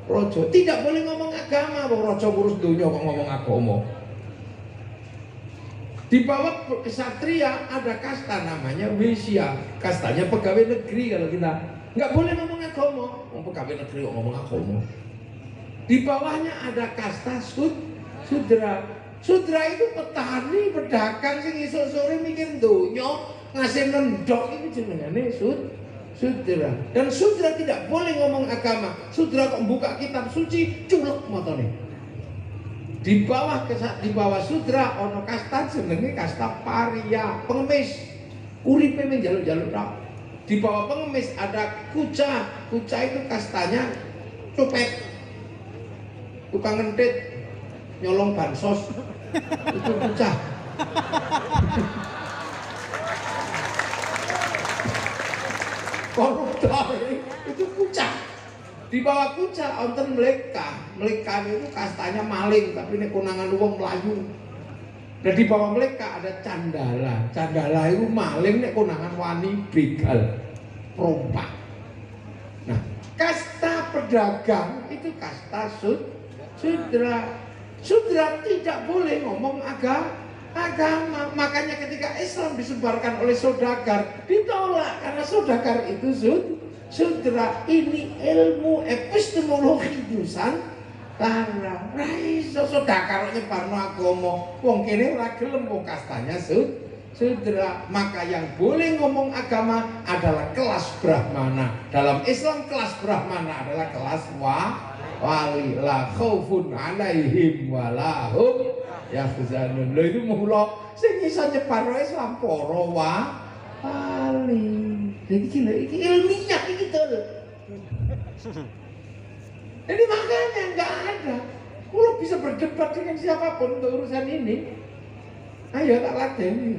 raja. Tidak boleh ngomong agama, wong raja ngurus dunia kok ngomong agama. Di bawah kesatria ada kasta namanya Wisya, kastanya pegawai negeri. Kalau kita nggak boleh ngomong agama, wong pegawai negeri kok ngomong agama. Di bawahnya ada kasta Sudra. Sudra itu petani, pedagang sing esuk sore mikir donya, ngasih nendok itu jenengane Sudra. Dan Sudra tidak boleh ngomong agama. Sudra kok buka kitab suci, culek motone. Di bawah Sudra ono kasta jenenge kasta Paria, pengemis. Uripe men jaluk-jaluk tok. Di bawah pengemis ada Kuca. Kuca itu kastanya copet. Tukang ngentit, nyolong bansos. Itu Kuca. Koruptor itu Kuca. Di bawah Kuca wonten Mleka. Mleka itu kastanya maling, tapi nek konangan wong Melayu. Dan di bawah Mleka ada Candala. Candala itu maling, nek konangan wani begal, perompak. Nah, kasta pedagang itu kasta Sudra. Sudra tidak boleh ngomong agama. Makanya ketika Islam disebarkan oleh saudagar ditolak, karena saudagar itu Sudra. Ini ilmu epistemologi Nusantara. Ora iso saudagar nyebarno agama. Wong kene ora gelem, wong kastanya Sudra. Maka yang boleh ngomong agama adalah kelas Brahmana. Dalam Islam kelas Brahmana adalah kelas wali, la khaufun alaihim walahum yahzanun. Lha itu mula sing iso nyebarno Islam para wali. Iki ilmiah iki to. Jadi makanya enggak ada. Kulo bisa berdebat dengan siapapun untuk urusan ini. Ayo tak ladeni.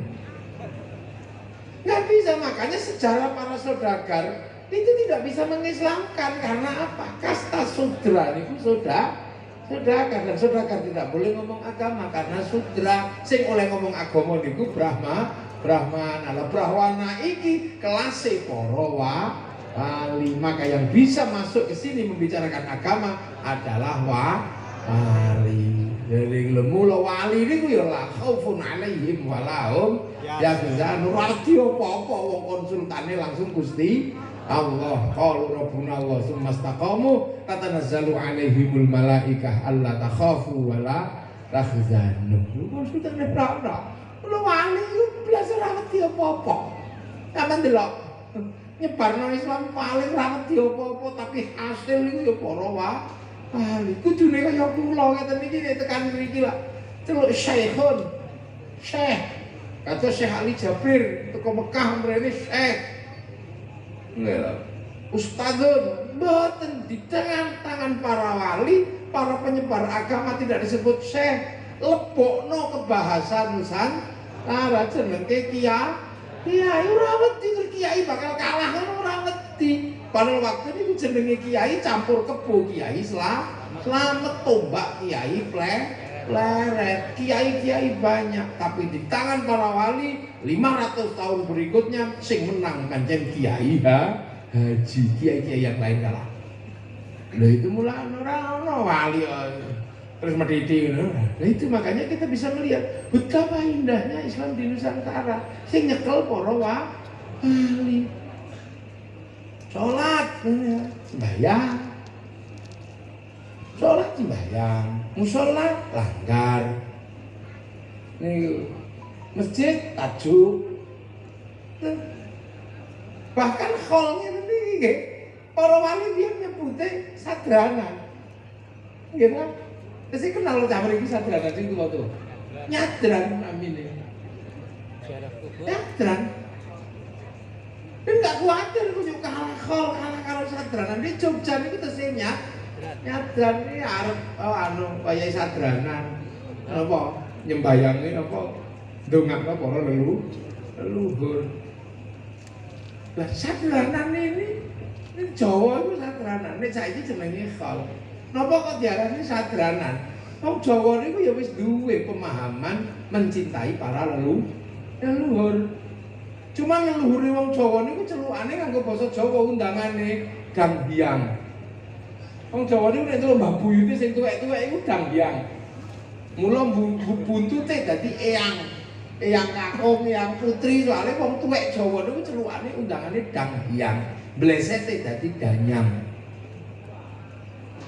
Enggak bisa, makanya sejarah para saudagar itu tidak bisa mengislamkan. Karena apa? Kasta Sudra itu saudagar, dan saudagar tidak boleh ngomong agama karena Sudra. Sing oleh ngomong agama niku Brahmana. Lah Brahwana iki kelase para wali. Maka yang bisa masuk ke sini membicarakan agama adalah wali. Jadi mula wali niku ya la khaufun alaihim walahum yahzanun. Radi apa-apa wong konsultane langsung Gusti Allah. Qalu rabbuna Allah tsumma istaqamu tatanazzalu alaihimul malaikah alla takhafu wa la tahzanu. Konsultane ora. Lho wali ku blas ora ngerti apa-apa. Sampeyan delok nyebarno Islam paling ora ngerti apa-apa, tapi hasil niku ya para wali. Kudune kaya kula ngeten iki tekan mriki lak celuk Syekhun. Syekh. Kata Syekh Ali Jabir teko Mekah mrene Syekh. Ustadzun, mboten di tangan para wali, para penyebar agama tidak disebut syekh. Lebokno ke bahasa Nusantara jenenge Kiai ora wedi terus kiai bakal kalah kan ora wedi. Padahal waktu ini jenenge kiai campur kebo, kiai selamat tombak kiai pleret. Kiai-kiai banyak tapi di tangan para wali 500 tahun berikutnya sing menang pancen kiai haji, kiai-kiai yang lain kalah. Lha itu mulai ora ono wali terus mediti ngono. Nah itu makanya kita bisa melihat betapa indahnya Islam di Nusantara sing nyekel para wali. Sholat, sembahyang, sholat sembahyang, musola langgar, nih masjid tajuk, bahkan kholnya nanti, para wali dia nyebutnya sadranan, gitu. Saya kenal lo campur ini sadranan itu waktu, nyadran namanya, nyadran. Dia nggak khawatir aku kalah kalau sadranan di Jogja itu tesnya nyadran ini arep wayahe sadranan apa nyembayangi apa ndongakno para leluhur. Lah sadranan ini Jawa itu sadranan, nek saiki jenenge khol. Napa kok diarani sadranan? Wong Jawa niku ya wis duwe pemahaman mencintai para leluhur. Cuma leluhure wong Jawa niku celukane kanggo basa Jawa undangane dangbyang. Wong Jawa niku nek delok Mbah Buyute sing tuwek-tuwek iku dangbyang. Mula buntute dadi eyang kakung, eyang putri, soalnya wong tuwek Jawa niku celukane undangane dangbyang. Blesete dadi danyang.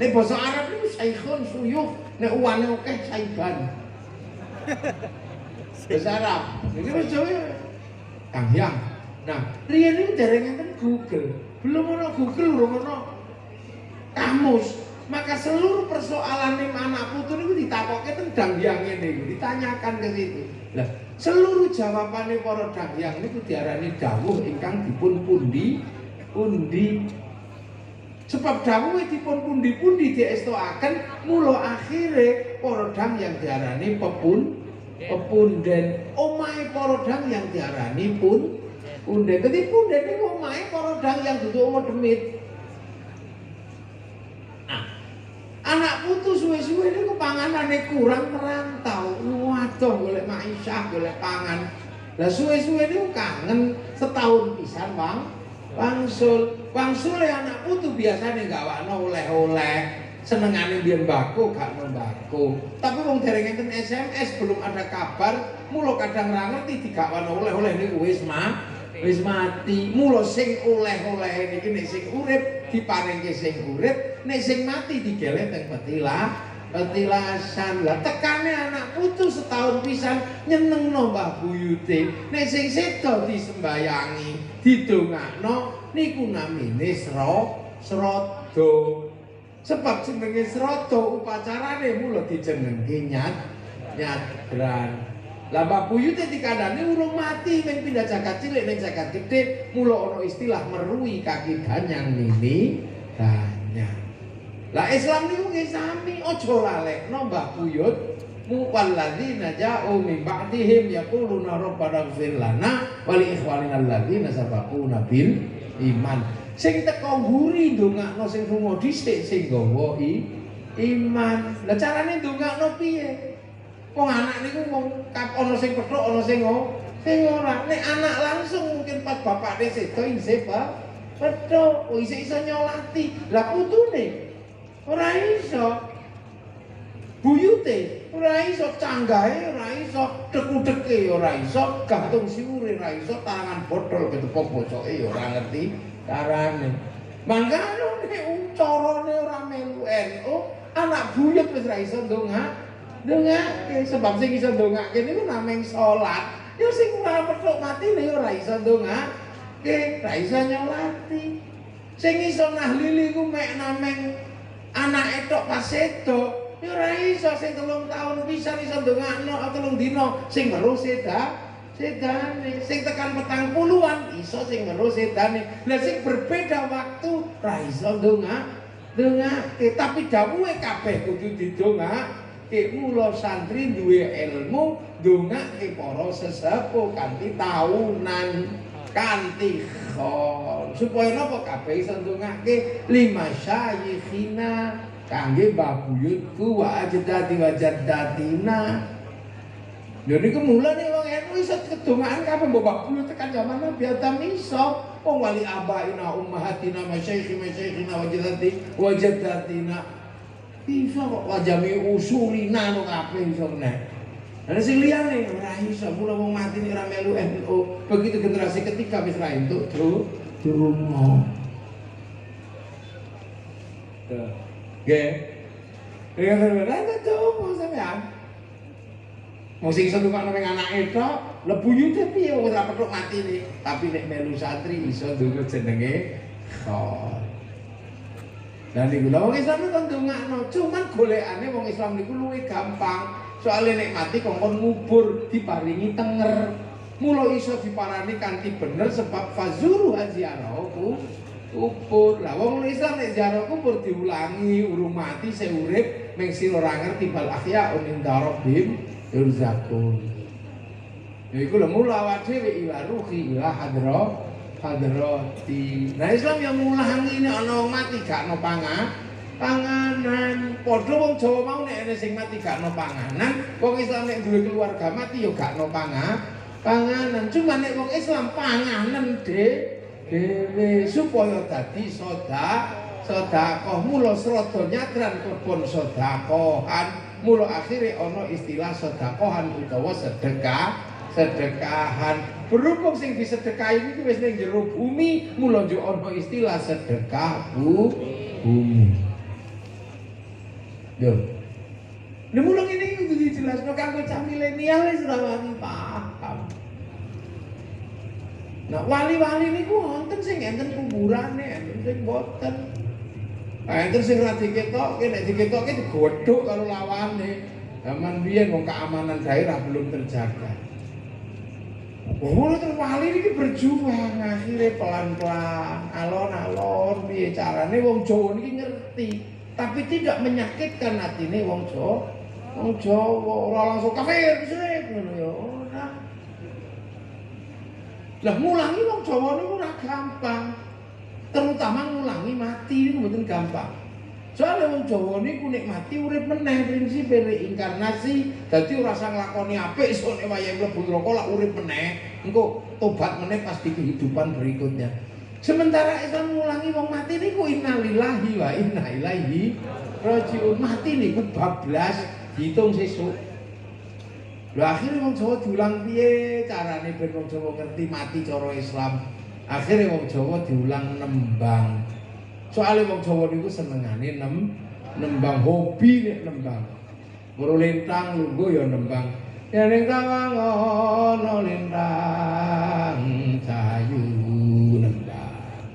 Nek basa Arab niku saikhun suyuh, nek uwane akeh saiban. Basa Arab. Iki wis Jawa Dangbyang. Nah, riyen niku dereng enten Google. Belum ono Google, belum ono kamus. Maka seluruh persoalan ning anak putu niku ditakokke teng Dangbyang niku, ditanyakan ke situ. Lah, seluruh jawabane para dangbyang niku diarani dawuh ingkang dipun pundi. Sebab dawuhe dipun pundi-pundi diestuaken, mula akhire para dangbyang diarani pepunden. Omahe para dangbyang diarani punden. Dadi punden niku omahe para dangbyang dudu omah demit. Anak putu suwe-suwe niku panganane kurang merantau. Waduh golek maisha, golek pangan. Lah suwe-suwe niku kangen setahun pisan, Bang. Wangsule anak putu biasane gawakno oleh-oleh. Senengane biyen mbako gak mbako. Tapi wong dereng enten SMS belum ada kabar, mula kadang ra ngerti digawakno oleh-oleh niku wis mati. Mula sing oleh-oleh niki nek sing urip diparingke sing urip, nek sing mati digeleh teng petilasan. Lah tekane anak putu setahun pisan nyenengno Mbah Buyute. Nek sing sedo disembayangi, didongakno niku namine srada. Sebab jenenge srada upacarane mula dijenengke nyadran. Lah Mbah Buyute dikandani urung mati ning pindah jagat cilik ning jagat gedhe, mula ana istilah merui kaki danyang nini danyang. Lah Islam niku nggih sami, aja lalekno Mbah Buyut muqalladzina ja'u min ba'dihim yaquluna rabbana ighfir lana wa li ikhwanina alladzina sabaquna bil iman. Sing teko mburi ndongakno sing lunga dhisik sing gawa iman. Lah carane ndongakno piye? Wong anak niku wong ana sing pethuk ana sing ora. Nek anak langsung mungkin pas bapakne sedo isih pethuk, isih iso nyolati. Lah putune ora iso. Buyute ora iso, canggahe ora iso, dekudeke ora iso, gantung siure ora iso, tangan botol ketepok bocoke ya ora ngerti carane. Mangkane nek carane ora melu NU, anak buyut wis ra iso ndongake. Sebab sing iso ndongake niku namung salat. Ya sing ora petuk matine ora iso ndongake, ra iso nyolati. Sing iso nahlili ku mek namung anake tok pas sedo. Ya ora iso sing 3 tahun pisan iso ndongakno 3 dina sing weruh sedane, sing tekan 40-an iso sing weruh sedane. Lah sing berbeda waktu ra iso ndongake, tapi dawuhe kabeh kudu mula santri duwe ilmu ndongake para sesepuh kanthi tahunan kanthi khon supaya napa kabeh iso ndongake lima syayikhina kangge babuyutku wa ajdadi wa jaddatina. Lha niku mulane wong NU iso kedongakan kabeh mbok babuyut tekan zaman Nabi Adam iso. Wong wali abaina ummahatina masyaykhina wa jaddatina iso kok wajami usulina no kabeh iso nek. Ana sing liyane ora iso, mula wong mati nek ora melu NU. Begitu generasi ketiga wis ra entuk durungo. Tuh. Nggih. Ya ora tuh sampean. Wong sing iso ndongakno ning anake tok, lebuyute piye wong ora petuk matine. Tapi nek melu santri iso ndonga jenenge khol. Dan niku lha wong Islam kan ndongakno, cuman golekane wong Islam niku luwih gampang. Soale nek mati kongkon ngubur diparingi tenger. Mula iso diparani kanthi bener sebab fazuru haziarahu kubur. Lah wong Islam nek ziarah kubur diulangi urung mati sing urip ming sira ora ngerti bal ahyaun inda rabbihim yurzaqun. Ya iku lho mula awak dhewe iwaruhi ila hadrati. Nah Islam yang ngulangi ini ana wong mati gak ono panganan. Padha wong Jawa mau nek ana sing mati gak ono panganan, wong Islam nek duwe keluarga mati ya gak ono panganan. Cuma nek wong Islam panganan dhewe supaya dadi sedekah. Mula srada nyadran kebon sedekahan. Mula akhire ana istilah sedekahan utawa sedekahan. Berhubung sing disedekahi iki wis ning jero bumi, mula yo ana istilah sedekah bumi. Yo. Lha mula ngene iki kudu dijelasno kanggo cah milenial wis ora wani paham. Nah, wali-wali niku wonten sing enten kuburane, enten sing boten. Enten sing ra diketokke, nek diketokke digodhog karo lawane. Zaman biyen wong keamanan daerah belum terjaga. Wong wali ini berjuang akhirnya pelan-pelan, alon-alon piye carane wong Jawa niki ngerti, tapi tidak menyakitkan hatine wong Jawa. Wong Jawa ora langsung kafir musyrik ngono ya ora. Lah mulangi wong Jawa niku ora gampang. Terutama ngulangi mati niku mboten gampang. Soale wong Jawa niku nek mati urip meneh prinsipe reinkarnasi. Dadi ora usah nglakoni apik sok nek wayahe mlebu neraka lak urip meneh. Engko tobat meneh pas di kehidupan berikutnya. Sementara Islam ngulangi wong mati niku innalillahi wa inna ilaihi rajiun. Mati niku bablas diitung sesuk. Lha akhire wong Jawa diulang piye carane ben wong Jawa ngerti mati cara Islam. Akhire wong Jawa diulang nembang. Soale wong Jawa niku senengane nembang, hobi nek nembang. Guru lintang lungguh ya nembang. Ya ning kawang ana lintang sayu nembang.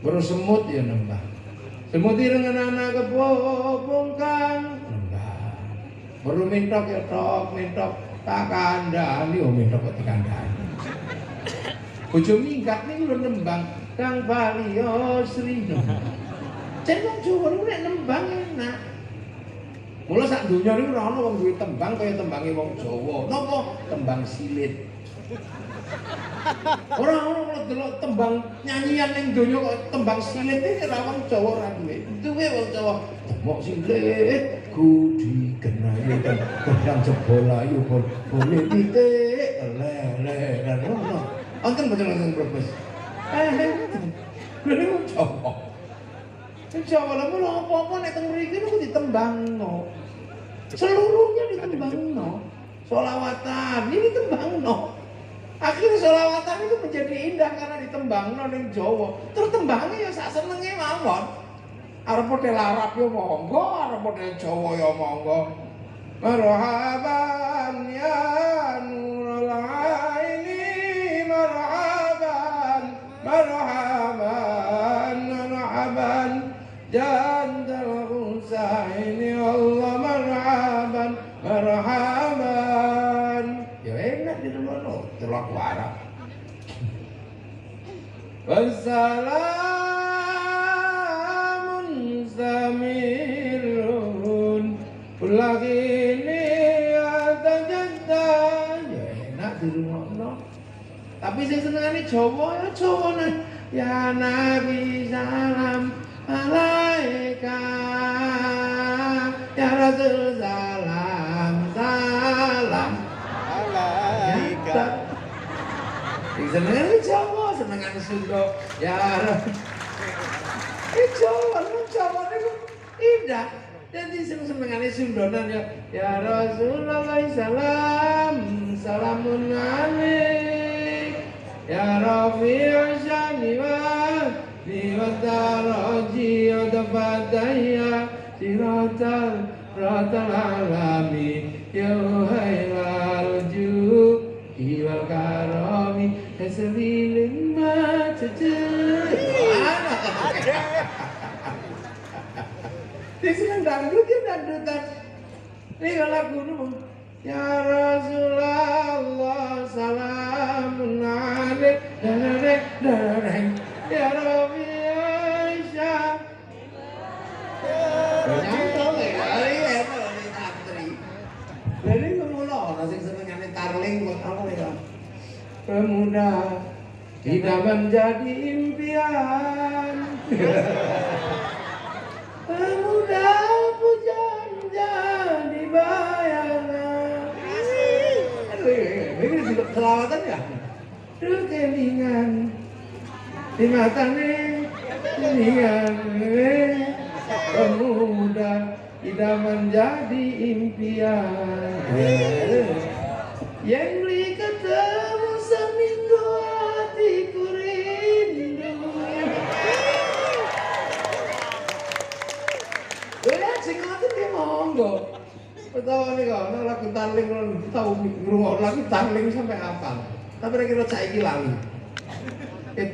Guru semut ya nembang. Semut ireng ana kebo kang nembang. Guru mintok ya tok, mintok tak kandhani, oh mintok kok dikandhani. Bojo minggat niku lho nembang. Kang Baliyo Sri. Jan wong Jawa niku nek nembang enak. Mula sak donya niku ora ana wong duwe tembang kaya tembange wong Jawa. Napa? Tembang silit. Ora ana delok tembang nyanyian ning donya kok tembang silit iki ora wong Jawa ora duwe. Duwe wong Jawa. Mok silit kudi kenayu pedang jebol ayu boleh titik lele dan ono. Wonten boten Brebes. Lha wong Jawa. Wong Jawa lha mulo apa-apa nek teng mriki niku ditembangno. Seluruhnya ditembangno. Sholawatan ini ditembangno. Akhirnya sholawatan itu menjadi indah karena ditembangno ning Jawa. Terus tembangnya ya sak senenge mawon. Arep model Arab ya monggo, arep model Jawa ya monggo. Marhaban ya nurul aini marhaban. Marhaban, marhaban, jandal Husaini Allah marhaban, marhaban. Ya enak di rumah terlaku Arab. Wassalamun samirun, pulang dirungokno. Tapi sing senengane Jawa ya Jawane. Ya Nabi salam alaika, ya Rasul salam salam alaika. Sing senengane Jawa, senengane Sunda ya Rasul. Jawa niku indah. Jadi senengane Sundonan ya Rasulullah salam salamun alaik ya Rafi'u syani wa taraji wa tafataya siratal alami ya hailal juhi wal karami hasilin ma dia senang dangdut, dia dangdutan. Ini kalau lagu ini ya Rasulullah salamun alaik dareng ya Rabbi Aisyah. Nyantol ya, ini santri. Jadi kemula orang yang senengane tarling kok apa ya? Pemuda tidak menjadi impian. Pemuda pujaan jadi bayangan. Ini juga selawatan ya? Kelingan di matane kelingan. Pemuda tidak menjadi impian. Yang beli ketemu seminggu hatiku rindu. Sing ngoten ki monggo. Pertama nih kok lagu tarling tau ngrungok lagu tarling sampai hafal. Tapi kira saiki lali.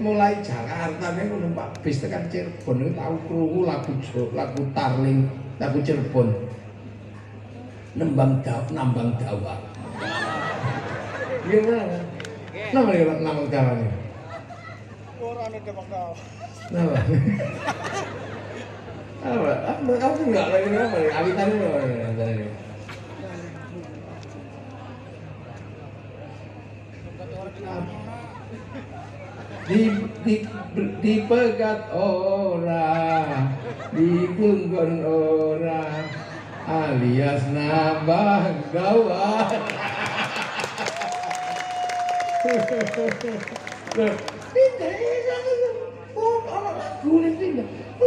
Mulai Jakarta niku numpak bis tekan Cirebon niku tau krungu lagu tarling, lagu Cirebon. Nambang dawa. Gimana? Napa nek nambang dawa niku? Ora ana nambang dawa. Napa? Aku enggak lagi apa ya? Awitannya apa ya? Dipegat orang, dipunggon orang, alias nambang gawat.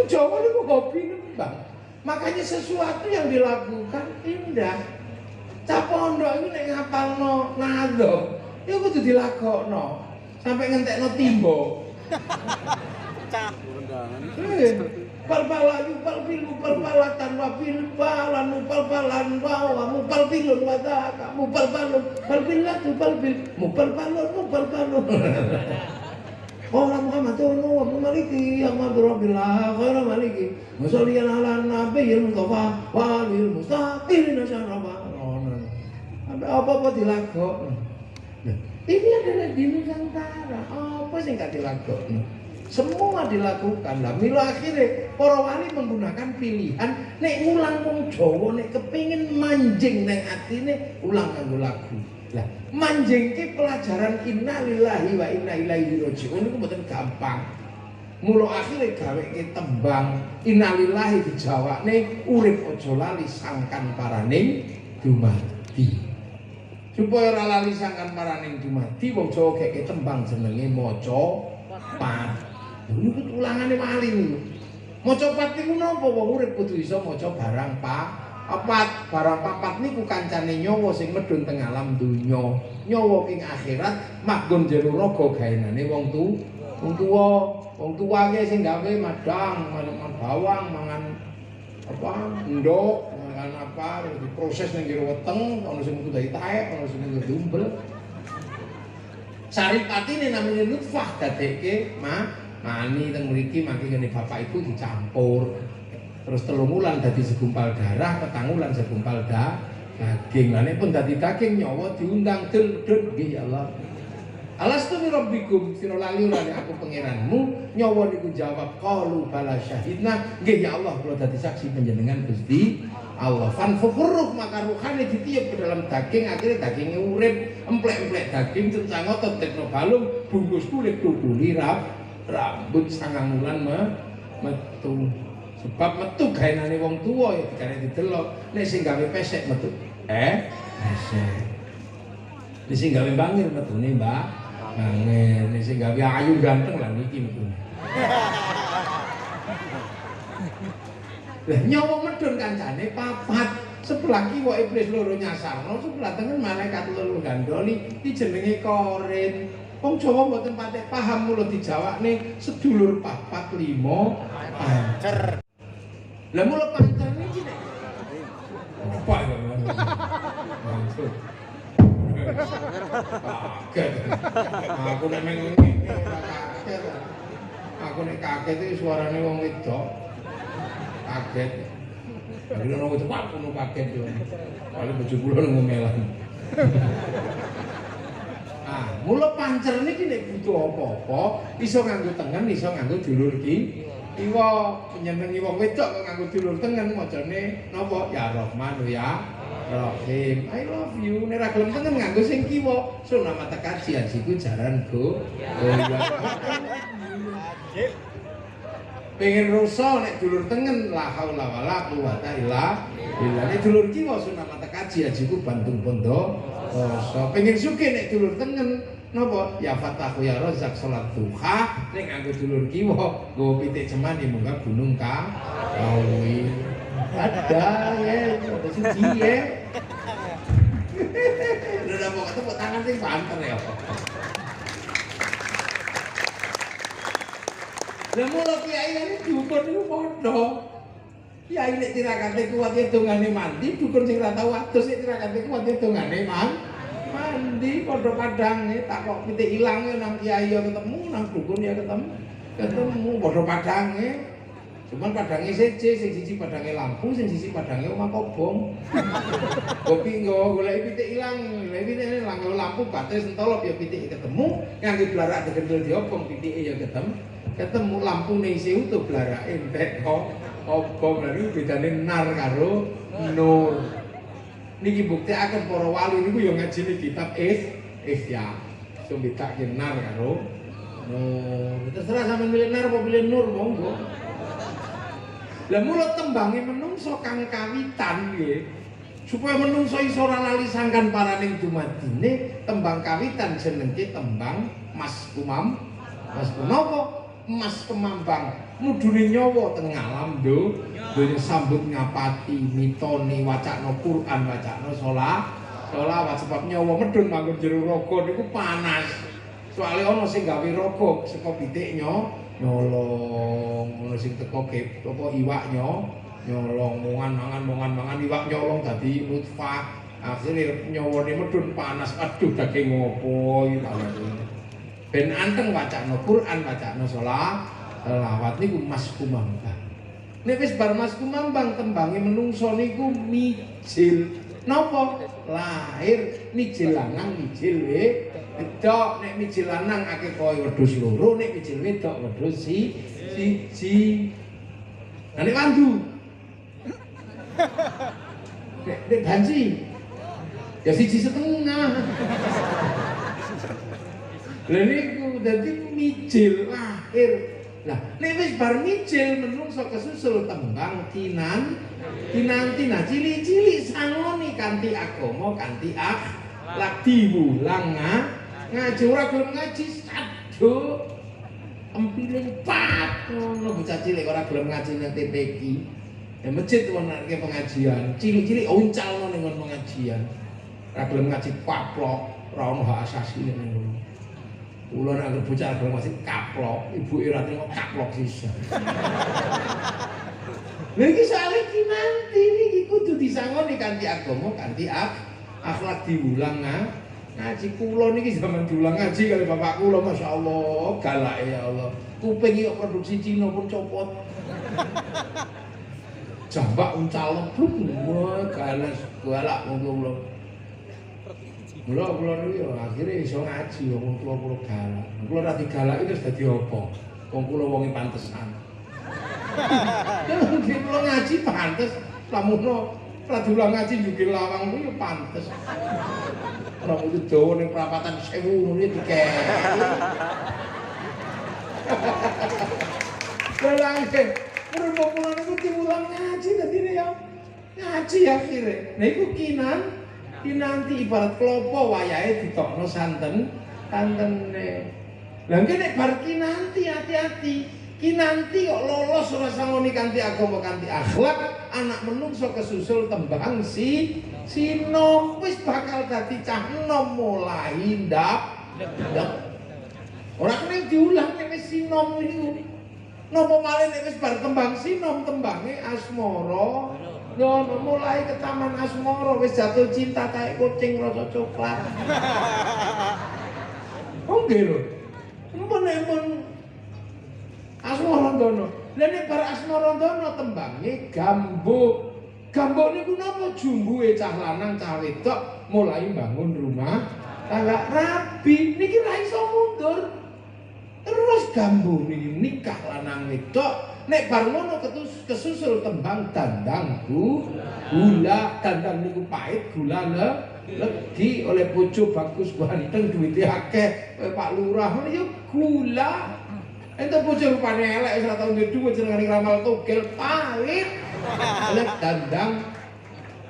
Jawa itu hobi Bang. Makanya sesuatu yang dilakukan indah. Cah pondok itu nek ngapalno nado, ya kudu dilakokno. Sampai ngentekno timbo. Cah undangan. Pal-palayu pal-pilu pal-palatan wa pil-palan mupal-palan wa mupal-pilun wa dhaka mupal-palun pal-pilatu pal-pil mupal-palun mupal-palun. Orang Muhammad wa maliki yang madrobillah khairu maliki musalliyan ala nabiyil mustafa wa alil mustaqim nasyarafa. Apa-apa dilakokno. Ini adalah di Nusantara. Apa sih nggak dilakukan? Semua dilakukan lah. Mila akhirnya para wali menggunakan pilihan. Nek ngulang wong Jawa, nek kepingin manjing neng atine ulang nganggo lagu. Lah, manjing ki pelajaran innalillahi wa inna ilaihi raji'un itu mboten gampang. Mula akhirnya gawe ki tembang innalillahi dijawabne urip aja lali sangkan paraning dumadi. Supaya ora lali sangkan paraning dumadi wong Jawa keke tembang jenenge maca pat. Niku ulangane wali niku. Maca pat niku napa wong urip kudu iso maca barang papat. Barang papat niku kancane nyawa sing medhun teng alam donya. Nyawa ing akhirat manggon jero raga gaenane wong tuwa. Wong tuwa ki sing gawe madang, mangan bawang, mangan apa ndok, mangan apa diproses ning jero weteng, ana sing kudu taek, ana sing kudu dumbel. Saripatine namine nutfah dadekke mani teng mriki mangke ngene bapak ibu dicampur. Terus 3 wulan dadi segumpal darah, 4 wulan segumpal daging. Lah nek pun dadi daging nyawa diundang dul nggih ya Allah. Alastu mi rabbikum sira lali ora aku pangeranmu. Nyawa niku jawab qalu bala syahidna. Nggih ya Allah kula dadi saksi panjenengan Gusti Allah. Fan furuh maka ruhane ditiup ke dalam daging, akhirnya dagingnya urip, emplek-emplek daging cencang otot tekno balung, bungkus kulit tutuli rambut sangang wulan metu. Sebab metu gaenane wong tuwa ya dikare didelok. Nek sing gawe pesek metu. Pesek. Nek sing gawe bangir metune, Mbak. Bangir, nek sing gawe ayu ganteng lah niki metune. Lah nyawa medun kancane papat. Sebelah kiwa iblis loro nyasarno, sebelah tengen malaikat loro gandoli. Iki jenenge korin. Wong Jawa mboten patek paham mulo dijawabne sedulur papat limo pancer. Lah mulo pancer niki nek. Apa ya? Kaget. Aku nek ngene ora kaget. Aku nek kaget iki suarane wong wedok. Kaget. Bagi ono wedok aku nu kaget yo. Kali bojo kula ngomelan. Ah, mula pancer niki nek butuh apa-apa iso nganggo tengen, iso nganggo dulur kiwa. Penyenengi wong wedok kok nganggo dulur tengen macane napa? Ya Rahman ya Rahim. I love you. Nek ra gelem tengen nganggo sing kiwa. Sunah mata kaji ajiku jaran go. Pengen rusa nek dulur tengen la haula wala quwata illa billah. Nek dulur kiwa sunah mata kaji ajiku bantung pondo. So pengen sugih nek dulur tengen napa? Ya Fatahu ya Razak salat duha nek nganggo dulur kiwa nggo pitik cemani munggah gunung Kawi. Ada ya, ada suci ya. Udah mau tepuk tangan sing banter ya. Lah mulo kiai ini dukun niku padha. Kiai nek tirakate kuat hitungane mandi, dukun sing ora tau adus nek tirakate kuat hitungane mandi padha padange tak kok pitik ilange nang kiai ya ketemu, nang dukun ya ketemu padha padange. Cuman padangnya seje, sing siji padangnya lampu, sing siji padangnya omah kobong. Kopi nggawa golek pitik ilang, pitik langgaw lampu baterai sentolop ya pitik ketemu, nganggo blarak digendul diobong pitike ya ketemu lampune isih utuh blarake entek kok obong. Lha niku bedane nar karo nur. Niki buktekaken para wali niku ya ngajine kitab Ihya. Sing bedake nar karo nur. Terserah sampeyan milih nar apa pilih nur monggo. Lah mulo tembange menungso kang kawitan nggih. Supaya menungso iso ora lali sangkan paraning dumadine, tembang kawitan jenenge tembang Mas Kumam. Mas Kunapa? Mas Kemambang mudune nyawa teng alam donya sambut ngapati mitoni wacana Quran, wacana sholawat sebab nyawa medun manggon jero raga niku panas. Soale ana sing gawe raga saka pitik nyolong, ono sing teko apa iwak nyolong mangan iwak nyolong dadi nutfah. Akhire nyawane medun panas. Aduh daging ngopo iki ben anteng wacana Quran, wacana sholawat niku Mas Kumambang. Nek wis bar Mas Kumambang tembange menungso niku mijil. Napa? Lahir mijil lanang, mijil wedok. Nek mijil lanang akeh koyo wedhus loro, nek mijil wedok wedhus siji. Lah nek wandu. Nek banci. Ya siji setengah. Lha niku dadi mijil lahir. Lah nek wis bar mijil menungso kesusul tembang tinantina cili-cili sangoni kanthi agama, kanthi akhlak diwulang ngaji ora gelem ngaji saduk empiling pat ngono bocah cilik ora gelem ngaji nang TPQ. Ya masjid wonake pengajian, cilik-cilik uncalno ning pengajian. Ora gelem ngaji kaplok, ora ono hak asasi ning ngono. Kula nek bocah gelem ngaji kaplok, ibuke ora trimo kaplok sisa. Lha iki soalé ki nanti niki kudu disangoni kanthi agama, kanthi akhlak diulang ngaji. Kula niki zaman diulang ngaji kali bapak kula masyaallah galake ya Allah. Kuping iki produksi Cina pun copot. Jambak uncal bluk, wah galas galak kula. Kula niku ya akhire iso ngaji wong tua kula galak. Kula ra digalaki terus dadi apa? Wong kula wonge pantesan. Kula ngaji pantes, lamun ora diulang ngaji njugil lawang kuwi ya pantes. Ora kudu dawa ning prapatan 1000 ngono iki dikek. Belangke, mergo kula niku diulang ngaji dadi ya ngaji akhire. Nah iku kinanti ibarat klopo wayahe ditokno santene. Lah nek bar kinanti hati-hati. Kinanti kok lolos ora sangoni kanthi agama kanthi akhlak, anak menungso kesusul tembang sinom wis bakal dadi cah enom mulai ndap. Ora kene diulang nek wis sinom niku. Napa malih nek wis bar tembang sinom tembange asmara. Yo mulai ke taman asmara wis jatuh cinta kayak kucing rasa coklat. Oh nggih lho. Empun Asmarandana. Lah nek bar Asmarandana tembange gambuk. Gambuk niku napa jumbuhe cah lanang cah wedok mulai bangun rumah tangga rabi niki ra iso mundur. Terus gambuk niki nikah lanang wedok. Nek bar ngono kesusul tembang dandang gula. Dandang niku pahit, gula legi oleh bojo bagus ganteng duwite akeh Pak Lurah ngono ya gula. Entuk bojo rupane elek wis ora tau duwe dhuwit jenenge ramal togel pahit. Oleh dandang.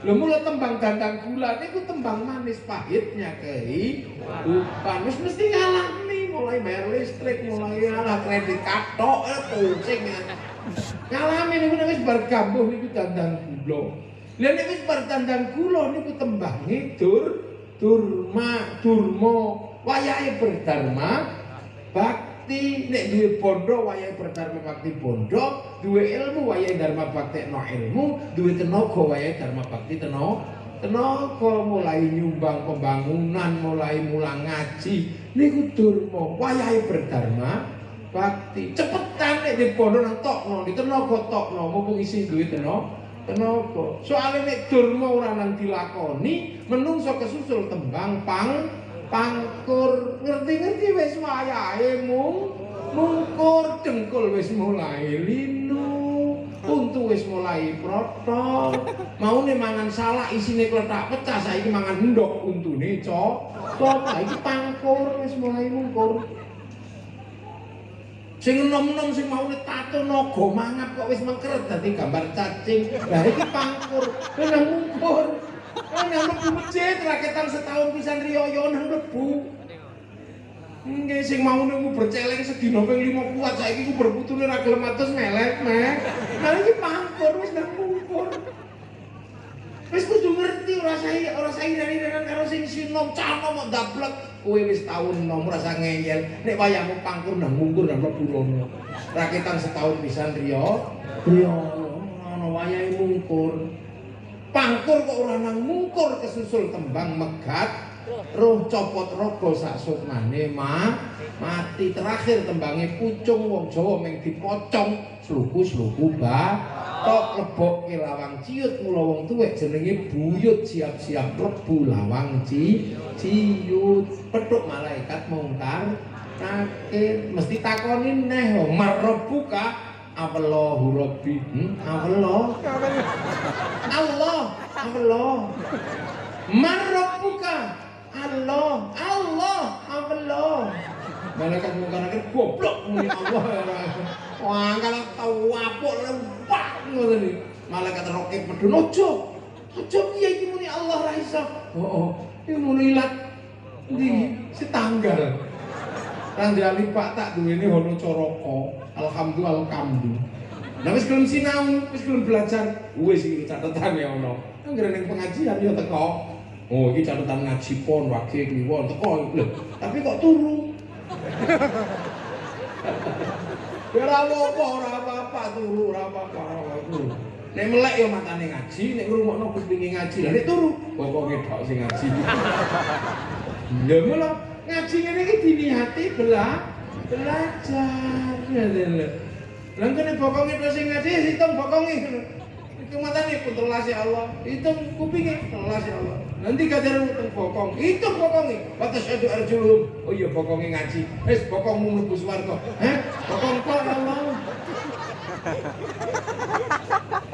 Lha mula tembang dandang gula niku tembang manis pahitnya kehidupan. Wis mesti ngalami mulai bayar listrik, mulai ala kredit katok, pusing. Ngalami niku wis bar gambuh niku dandang gula. Lha nek wis bar dandang gula niku tembange durma wayahe berdharma bakti. Nek duwe bondo wayahe berdharma bakti bondo, duwe ilmu wayahe dharma bakti no ilmu, duwe tenaga wayahe dharma bakti tenaga. Mulai nyumbang pembangunan, mulai mulang ngaji niku durma wayahe berdharma bakti. Cepetan nek di bondo nang tokno, di tenaga tokno mumpung isih duwe tenaga. Soale nek durma ora nang dilakoni, menungso kesusul tembang pangkur. Ngerti-ngerti wis wayahe mungkur, dengkul wis mulai linu, untu wis mulai protol. Maune mangan salak isine kletak pecah, saiki mangan endhog untune cocok. Iki pangkur wis mulai mungkur. Sing enom-enom sing maune tato naga mangap kok wis mengkeret dadi gambar cacing. Lah iki pangkur, nang mungkur. Nang mlebu masjid raketan setahun pisan riyo nang mlebu. Nggih sing maune ku berceleng sedina ping 5 kuat saiki ku berputune ra gelem atus melek meh. Lah iki pangkur wis nang mungkur. Wis kudu ngerti ora sairani-irani karo sing sinom cano mok dablek. Kowe wis tau enom ora usah ngeyel. Nek wayahmu pangkur nang mungkur nang mlebu rono. Raketan setahun pisan riyo ono wayahe mungkur. Pangkur kok ora nang mungkur kesusul tembang megat. Roh copot raga sak sukmane mati. Terakhir tembange pucung wong Jawa mung dipocong sluku tok lebokke lawang ciut. Mula wong tuwek jenenge buyut siap-siap mlebu lawang ciut. Petuk malaikat mungkar nakir mesti takoni neh marbuka Allahu Rabbi. Allah marbuka Allah. Malaikat mungkar nakir goblok muni Allah. Wah kalau tau apuk lempak ngono iki. Malaikat rokep medun ojo piye iki muni Allah ra iso. Iki muni ilat ndi setanggal. Randali Pak tak duweni hono coroko. Alhamdulillah. Nah wis gelem sinau, wis gelem belajar, wis iki catetane ono. Anggere ning pengajian ya teko. Oh iki catatan ngaji pon wage kliwon teko. Lho, tapi kok turu. Ora apa-apa turu, ora apa-apa. Nek melek ya matane ngaji, nek ngrungokno kupinge ngaji. Lah nek turu, bokonge tok sing ngaji. Lha mula ngaji ngene iki diniati belajar. Lah kene bokonge tok sing ngaji hitung bokonge ngono. Hitung matane pun telas ya Allah, hitung kupinge telas ya Allah. Nanti kajaran teng bokong, itu bokongnya. Batas adu arjulum. Oh iya bokongnya ngaji. Bokongmu mlebu swarga. Bokong kok ya Allah.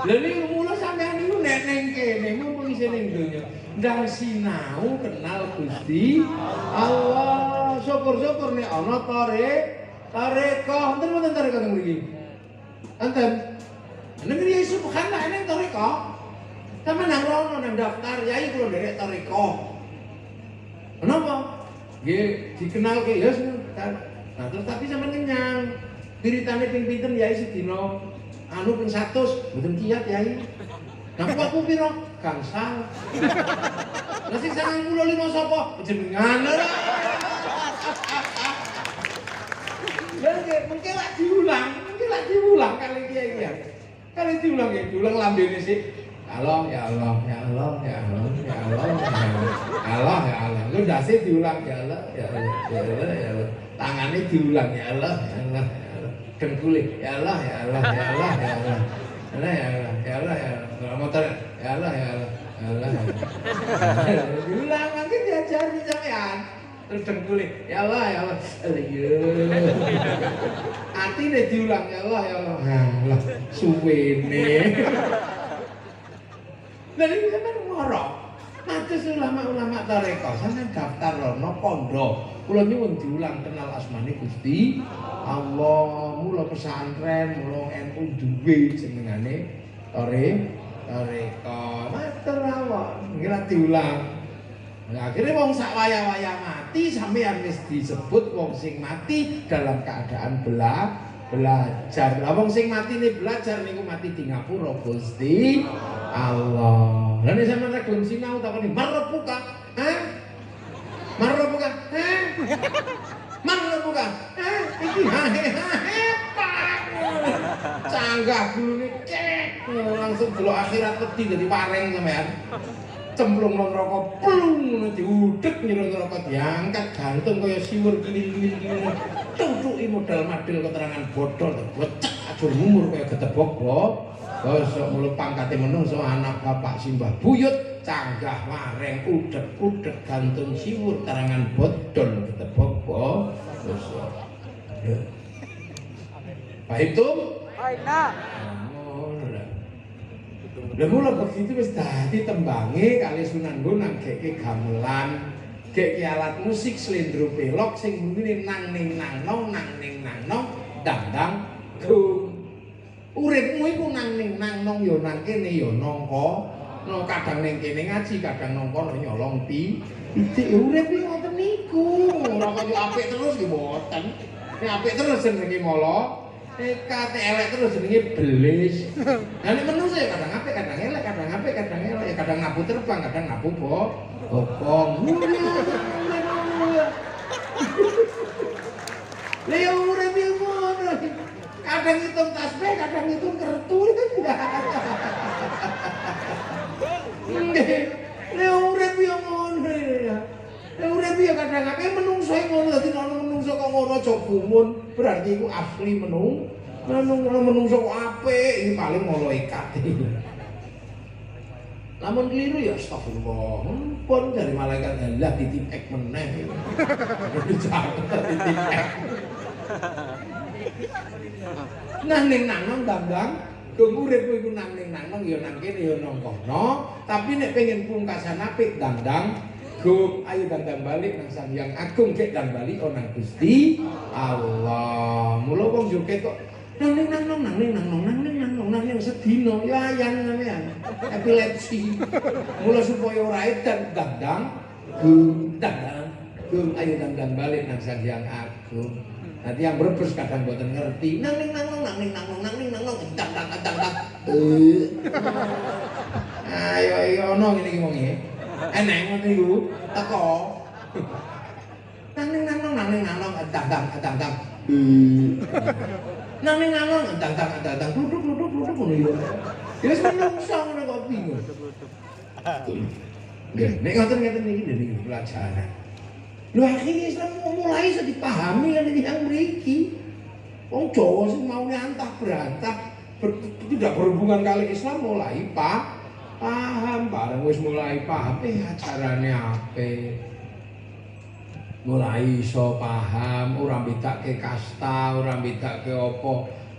Lha niku mula sampean niku nek ning kene mumpung isih ning donya. Ndang sinau kenal Gusti Allah. Syukur-syukur nek ana tarekah. Enten tarekah teng mriki. Enten. Nek iki subhanallah nek tarekah. Sama nang rono nang daftar yai kula nderek tarekah. Kenapa? Nggih dikenal ke ya nah terus tapi sampean kenyang. Wiritane ping pinten yai sedina anu ping 100 mboten kiyat yai. Nah aku piro? Gangsal. Lah sing 95 sapa? Jenengan. Lah mungkin lak diulang kali iki ya. Kali diulang ya, diulang lambene sik. Allah ya Allah ya Allah ya Allah ya Allah ya Allah ya Allah. Lu dasi diulang ya Allah ya Allah ya Allah ya Allah. Tangannya diulang ya Allah ya Allah. Dengkule ya Allah ya Allah ya Allah ya Allah. Ya Allah ya Allah ya Allah. Motor ya Allah ya Allah ya Allah. Diulang nanti diajari sampean. Terus dengkule ya Allah ya Allah. Atine diulang ya Allah ya Allah. Lah suwene. Dari sampean ngorok. Matus ulama-ulama tarekah sampean daftar rono pondok. Kula nyuwun diulang kenal asmane Gusti Allah. Mula pesantren, mula NU duwe jenengane tarekah. Matur awak, ngira diulang. Nah, akhirnya wong sak waya-waya mati sampean wis disebut wong sing mati dalam keadaan belajar. Lah wong sing mati ini belajar niku mati di ngapura Gusti Allah. Lah nek sampeyan rek gelem sinau takoni marrebuka. Marrebuka. Marrebuka. Iki hahe canggah gulune cek langsung delok akhirat wedi dadi wareng sampean. Cemplung nang neraka plung ngono diudhek nyira neraka diangkat gantung kaya siwur gilil-gilil gini. Tutuki modal-modal keterangan bodol becek ajur umur kaya getebok bosok mulut pangkate menungso anak bapak simbah buyut canggah wareng udhek-udhek gantung siwur terangan bodol getebok bosok. Paham tuh? Lah mula begitu wis dadi tembange kali Sunan Bonang geke gamelan, geke alat musik slendro pelok sing bunine nang ning nang nong dandang gung. Uripmu iku nang ning nang nong ya nang kene ya nangka. No kadang ning kene ngaji, kadang nang kono nyolong pitik. Urip iki ngoten niku. Ora kaya apik terus nggih mboten. Nek apik terus jenenge molo. Kate elek terus jenenge belis. Lah nek menungso ya kadang apik, kadang elek, kadang apik, kadang elek, ya kadang nabu terbang, kadang nabu bokong. Lah ya urip iki ngono. Kadang hitung tasbih, kadang hitung kertu kan. Lah urip iki ngono ya. Lah urip iki kadang apik menungso ngono dadi ono menungso kok ngono aja gumun. Berarti iku asli menungso kok apik iki paling malaikat. Lamun keliru ya astagfirullah. Pun dari malaikat Allah ditipek meneh. Ditipek. Nang ning nang dandang kang urip iku nang ning nang ya nang kene ya nang kono, tapi nek pengen pungkasan apik dandang Gum, ayo dandang balik nang Sang Hyang Agung gek dan balik nang Gusti Allah. Mula wong joget kok nang sedina ya ayan sampean. Epilepsi. Mula supaya ora edan dandang gum ayo dandang balik nang Sang Hyang Agung. Nanti yang berbes kadang boten ngerti. Nang ayo ono ngene iki wong iki. Enek ngono iku teko. Nang dang. Nang dang duduk ngono iku. Ya wis menungso ngono kok bingung. Nggih, nek ngoten-ngoten iki dari pelajaran. Lho akhirnya Islam mulai iso dipahami kan yang mriki. Wong Jawa sing maune antah berantah tidak berhubungan kali Islam mulai Paham, bareng wis mulai paham ajarane apik. Mulai iso paham, ora bedake kasta, ora bedake apa.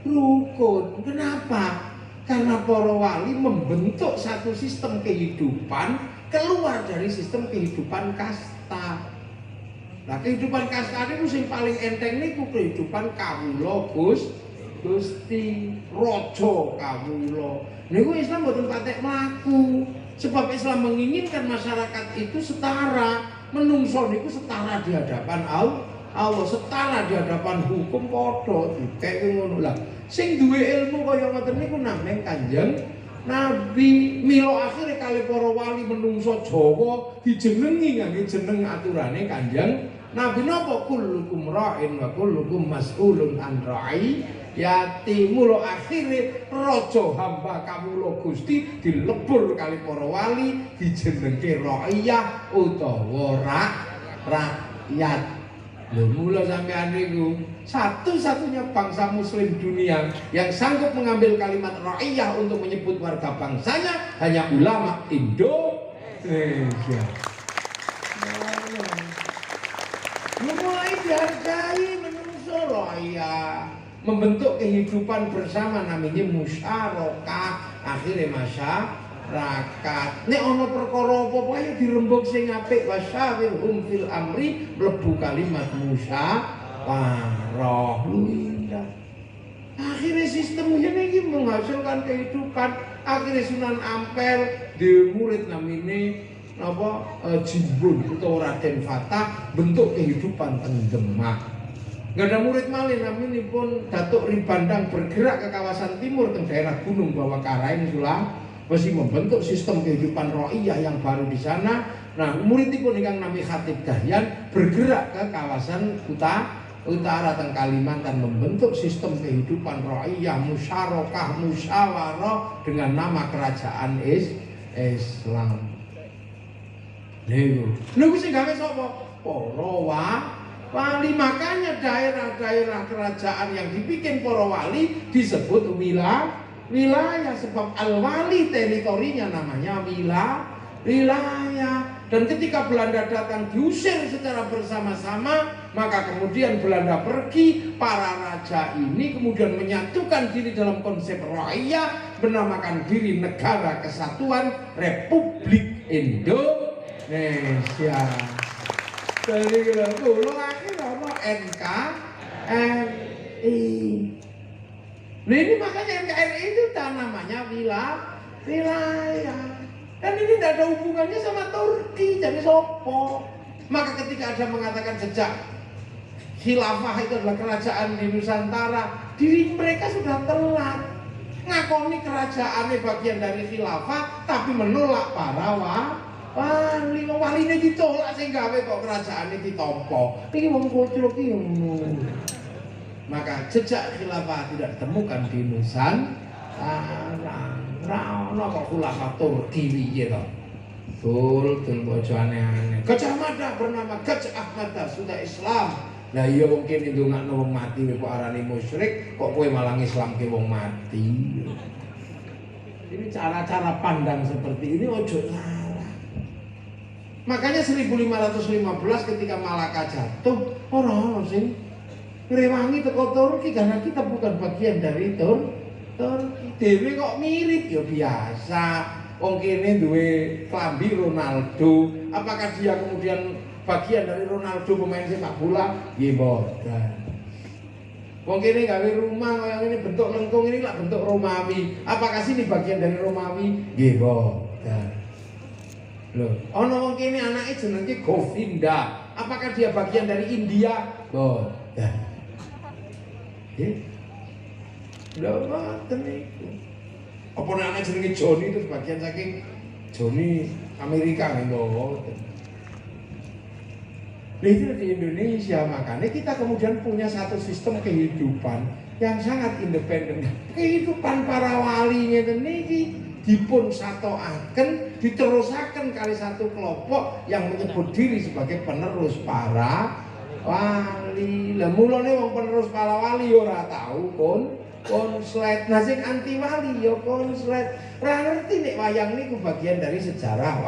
Rukun. Kenapa? Karena para wali membentuk satu sistem kehidupan keluar dari sistem kehidupan kasta. Nah, kehidupan kasta itu sing paling enteng niku kehidupan kawula Gusti Raja kawula. Niku Islam mboten patek mlaku. Sebab Islam menginginkan masyarakat itu setara. Menungso niku setara di hadapan Allah, setara di hadapan hukum padha dikek ngono lah. Sing duwe ilmu kaya ngoten niku namung Kanjeng Nabi. Mila akhire kali para wali menungso Jawa dijenengi ngangge jeneng aturane Kanjeng Nabi. Napa kullukum ra'in wa kullukum mas'ulun an ra'iyati. Mula akhire raja hamba kawula Gusti dilebur kali para wali dijenengke ra'iyah utawa rakyat. Lho mula sampeyan niku satu-satunya bangsa muslim dunia yang sanggup mengambil kalimat ra'iyah untuk menyebut warga bangsanya hanya ulama Indonesia. Mulai dihargai menungso ra'iyah, membentuk kehidupan bersama namanya musyarakah, akhirnya masyarakat. Nek ana perkara apa ayo dirembug sing apik, wasyawirhum fil amri, mlebu kalimat musyawarah. Indah. Akhirnya sistem ini menghasilkan kehidupan. Akhirnya Sunan Ampel di murid namine napa Jimbun utawa Raden Fatah bentuk kehidupan teng Demak. Nggak ada murid malih naminipun Datuk Ribandang bergerak ke kawasan timur teng daerah Gunung Bawakaraeng Sulawesi membentuk sistem kehidupan ra'iyah yang baru di sana. Nah, muridipun ingkang nami Khatib Dahyan bergerak ke kawasan utara teng Kalimantan membentuk sistem kehidupan ra'iyah, musyarakah, musyawarah dengan nama kerajaan Islam. Niku sing gawe sapa? Para wali. Makanya daerah-daerah kerajaan yang dibikin para wali disebut wilayah, sebab al-wali teritorinya namanya wilayah. Dan ketika Belanda datang diusir secara bersama-sama, maka kemudian Belanda pergi, para raja ini kemudian menyatukan diri dalam konsep ra'iyah, menamakan diri Negara Kesatuan Republik Indonesia. Jadi kula akhir ana NKRI. Nah ini makanya NKRI itu namanya wilayah. Dan ini tidak ada hubungannya sama Turki, jadi sopo. Maka ketika ada mengatakan sejak khilafah itu adalah kerajaan di Nusantara, diri mereka sudah telat. Ngakoni kerajaannya bagian dari khilafah, tapi menolak para wali ini ditolak sehingga kok kerajaan ini ditompo. Ini wong kultur iki ngono. Maka jejak khilafah tidak ditemukan di Nusantara. Ono kok khilafah Turki piye to? Tul bojo aneh-aneh. Gajah Mada bernama Gajah Ahmada sudah Islam. Lah iya mungkin ndongakno wong mati kok arane musyrik, kok kowe malah Islamke wong mati. Ini cara-cara pandang seperti ini ojo salah. Makanya 1515 ketika Malaka jatuh, orang sing ngrewangi teko Turki karena kita bukan bagian dari Turki. Dewe kok mirip ya biasa. Wong kene duwe klambi Ronaldo. Apakah dia kemudian bagian dari Ronaldo pemain sepak bola? Nggih mboten. Wong kene gawe rumah kaya ngene bentuk lengkung ini lak bentuk Romawi. Apakah sini bagian dari Romawi? Nggih mboten. Loh, ana wong kene anake jenenge Govinda. Apakah dia bagian dari India? Mboten. Nggih. Lho ngoten niku. Apa nek anak jenenge Joni terus bagian saking Joni Amerika mboten. Itu di Indonesia, makanya kita kemudian punya satu sistem kehidupan yang sangat independen. Kehidupan para wali ngeten niki dipun satoaken, diterusaken kali satu kelompok yang menyebut diri sebagai penerus para wali. Lah mulane wong penerus para wali ora tahu pun konslet. Nah sing anti wali ya konslet. Ora ngerti nek wayang niku bagian dari sejarah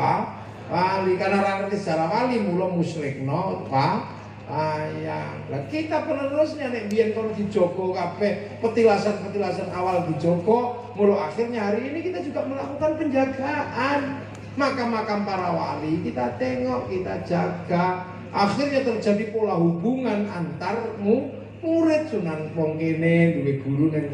wali. Karena ora ngerti sejarah wali mula musyrikno wayang. Lah kita penerusnya nek biyen kono dijogo kabeh, petilasan-petilasan awal dijogo, mula akhirnya hari ini kita juga melakukan penjagaan. Makam-makam para wali kita tengok, kita jaga. Akhirnya terjadi pola hubungan antar murid. Sunan wong kene duwe guru neng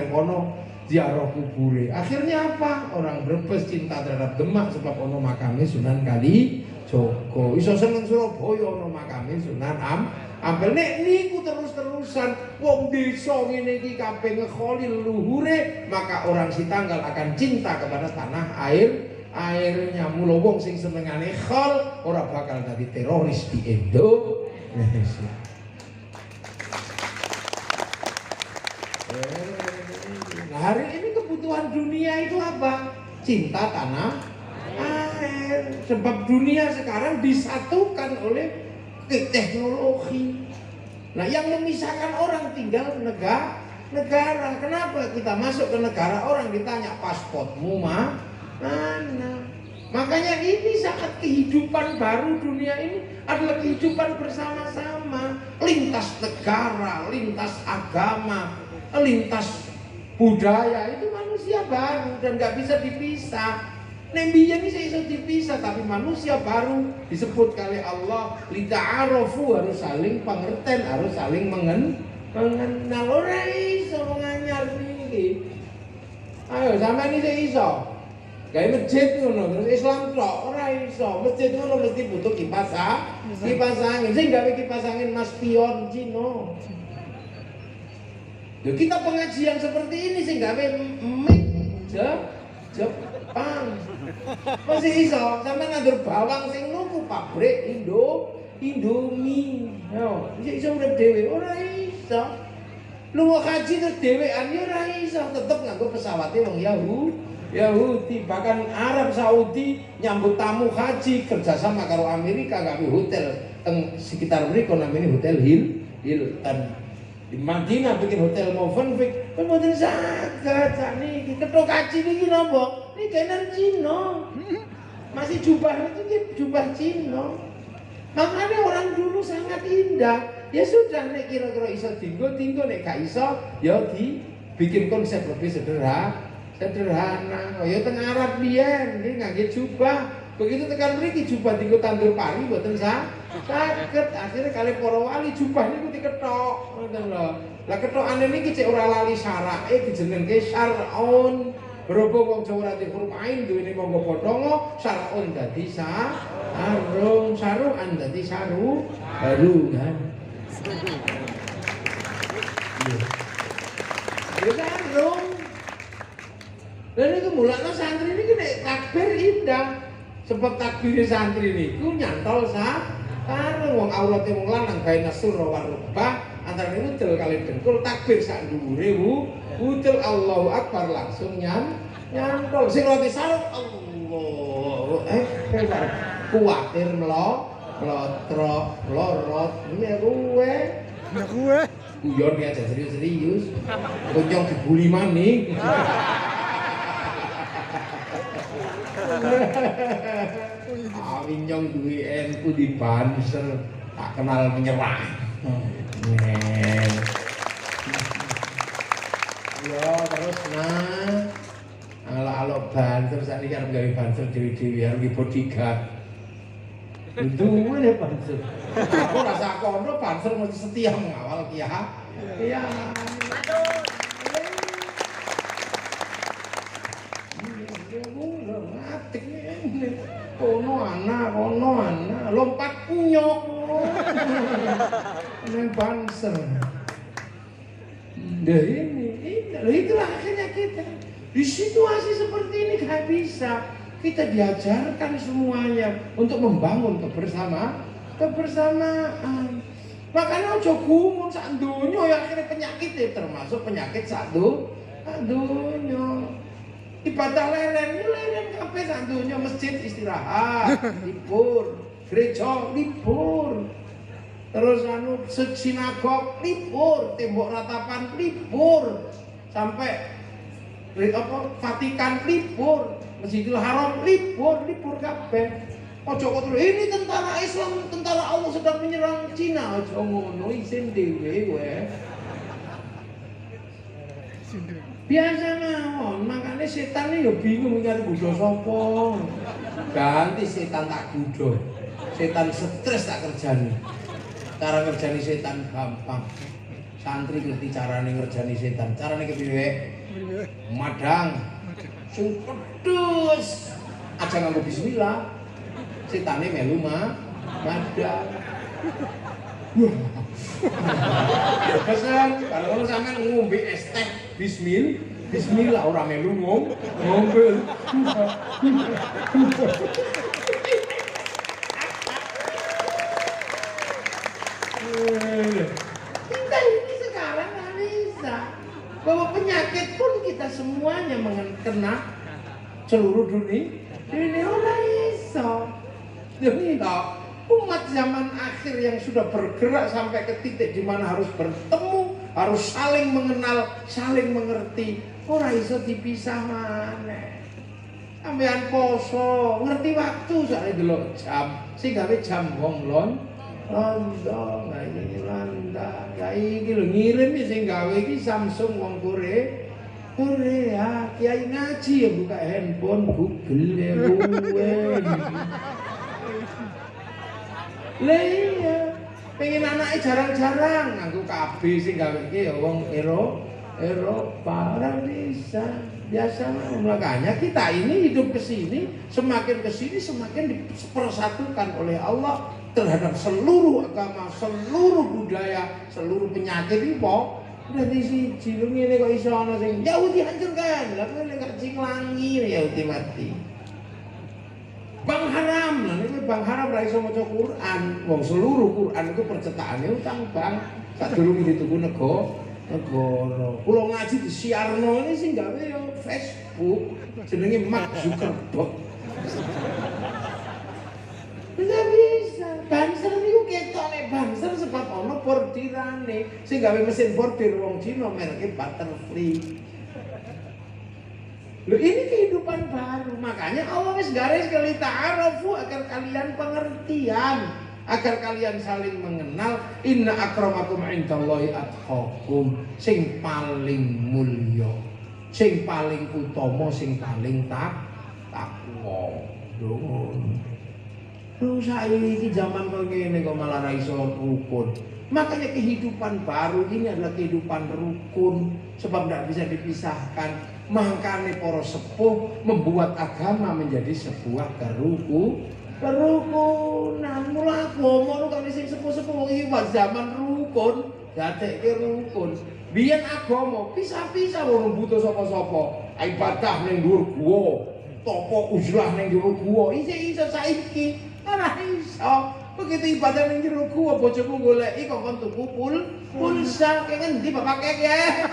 kono ziarah kubure. Akhirnya apa? Orang Brebes cinta terhadap Demak sebab ono makame Sunan Kalijogo. Iso seneng Surabaya ono makame Sunan Ampel. Nek niku terus-terusan wong desa ngene iki kabeh ngekholi leluhure, maka orang Sitanggal akan cinta kepada tanah airnya. Mula wong sing senengane khol ora bakal dadi teroris di Indonesia. Nah, hari ini kebutuhan dunia itu apa? Cinta tanah air. Sebab dunia sekarang disatukan oleh teknologi. Nah, yang memisahkan orang tinggal negara. Kenapa kita masuk ke negara orang ditanya pasportmu mana? Makanya ini saat kehidupan baru dunia ini adalah kehidupan bersama-sama, lintas negara, lintas agama, lintas budaya. Itu manusia baru dan nggak bisa dipisah. Nabinya bisa dipisah, tapi manusia baru disebut kali Allah lita'arofu, harus saling pengertian, harus saling mengenal. Ora iso nganyar niki. Ayo sampean iki iso. Kayak masjid ngono, terus Islam tok ora iso. Masjid ngono mesti butuh kipas angin. Sing gawe kipas angin Mas Pion Cino. Yo kita pengajian seperti ini sing gawe mic Jepang. Masih iso, sampe nandur bawang sing nuku pabrik Indomie. Yo, iso urip dhewe ora iso. Lu mau haji terus dhewean yo ora iso, tetep nganggo pesawate wong Yahudi, bahkan Arab Saudi nyambut tamu haji kerjasama karo Amerika gawe hotel teng sekitar mriko namanya Hotel Hilton. Di Madinah bikin hotel Movenpick, kan mboten saged sakniki. Kethok haji niki napa? Niki kenan Cina. Masih jubah itu jubah Cina. Makanya orang dulu sangat indah. Ya sudah nek kira-kira iso tinggo nek gak iso ya dibikin konsep lebih sederhana. Ya teng Arab biyen nggih ngangge jubah. Begitu tekan mriki jubah dienggo tandur pari mboten saged. Akhire kali para wali jubah niku dikethok, ngoten lho. Lah kethokane niki cek ora lali syarake dijenengke syar'un. Berhubung wong Jawa ora huruf ain duwene monggo potongo, syar'un dadi sarung, saruan dadi sarungan. Ya sarung. Dan itu mulanya santri ini nek takbir indah. Sebab takbir santri niku nyantol sarung wong aurate wong lanang baina surra wa rubah antara udel kali dengkul takbir sak dhuwure udel Allahu Akbar langsung nyantol. Sing roti sarung Allah kuwatir mlorot ini kowe guyon ya aja serius kunyong dibuli maning. Winyong duwe NU di Banser tak kenal menyerah. Yo terus ala Banser sakniki arep gawe Banser dhewe-dhewe arep bodyguard. Duwe ne Banser. Aku rasa kono Banser mesti setia mengawal Iya. Aduh. Kono anak, lompat nyok neng Banser. Nah itulah akhirnya kita di situasi seperti ini gak bisa. Kita diajarkan semuanya untuk membangun kebersamaan. Makanya ojo gumun sak donya ya akhirnya penyakit termasuk penyakit sak donya. Ibadah leren kabeh sak donya, masjid istirahat, libur, gereja libur. Terus sinagog libur, tembok ratapan libur. sampai Vatikan libur, Masjidil Haram libur kabeh. Ojo kok ini tentara Islam, tentara Allah sedang menyerang Cina. Ojo ngono isin dhewe kowe. Biasa mawon, makanya setan ini ya bingung nyari gudo sapa. Ganti setan tak gudo. Setan stres tak kerjani. Cara ngerjani setan gampang. Santri ngerti carane ngerjani setan. Carane kepiye? Madang. Sing pedhes. Aja nganggo bismillah. Setane melu madang. Pesan, kalau sampean ngombe es teh bismillah ora melu ngombe. Kita ini sekarang nggak bisa. Bahwa penyakit pun kita semuanya kena seluruh dunia. Ini orang iso. Jadi umat zaman akhir yang sudah bergerak sampai ke titik di mana harus bertemu, harus saling mengenal, saling mengerti. Ora iso dipisah maneh. Sampeyan poso, ngerti waktu soalnya delok jam. Sing gawe jam wong londo, nah ini landa. Ya iki lho ngirim sing gawe iki Samsung wong Korea, kiai ngaji ya buka handphone Google ya kowe. Lah iya, pengen anaknya jarang-jarang nganggo KB sing gawe iki ya wong Eropa ora bisa. Biasa makanya kita ini hidup semakin kesini semakin dipersatukan oleh Allah terhadap seluruh agama, seluruh budaya, seluruh penyakit ini kok dari siji lu ngene kok iso ana sing Yahudi hancurkan, lha kowe nek nglangi Yahudi mati. Bang haram, nah ini bang haram ra iso maca Quran. Wong seluruh Quran itu percetakane utang bang. Sadurunge dituku negara. Kula ngaji disiarno ini sing gawe yo Facebook jenenge Mark Zuckerberg. Enggak bisa. Banser niku ketok nek banser sebab ana bordirane. Sing gawe mesin bordir wong Cina mereke Butterfly. Loh ini kehidupan baru, makanya Allah wis garis kali ta'arafu agar kalian pengertian, agar kalian saling mengenal. Inna akramakum indallahi atqakum, sing paling mulya, sing paling utama, sing paling takwa. Loh saiki zaman kok ngene kok malah ra iso rukun. Makanya kehidupan baru ini adalah kehidupan rukun, sebab tidak bisa dipisahkan. Makanya para sepuh membuat agama menjadi sebuah kerukunan. Mula agama kan sing sepuh-sepuh iki zaman rukun, dadekke rukun. Biyen agama pisah-pisah wong butuh sapa-sapa. Ibadah ning dhuwur guwa, tapa uzlah ning dhuwur guwa. Iso saiki ora iso. Begitu ibadah ning jero gua bojoku goleki kok kon tuku pulsa kek ngendi bapak kek ya.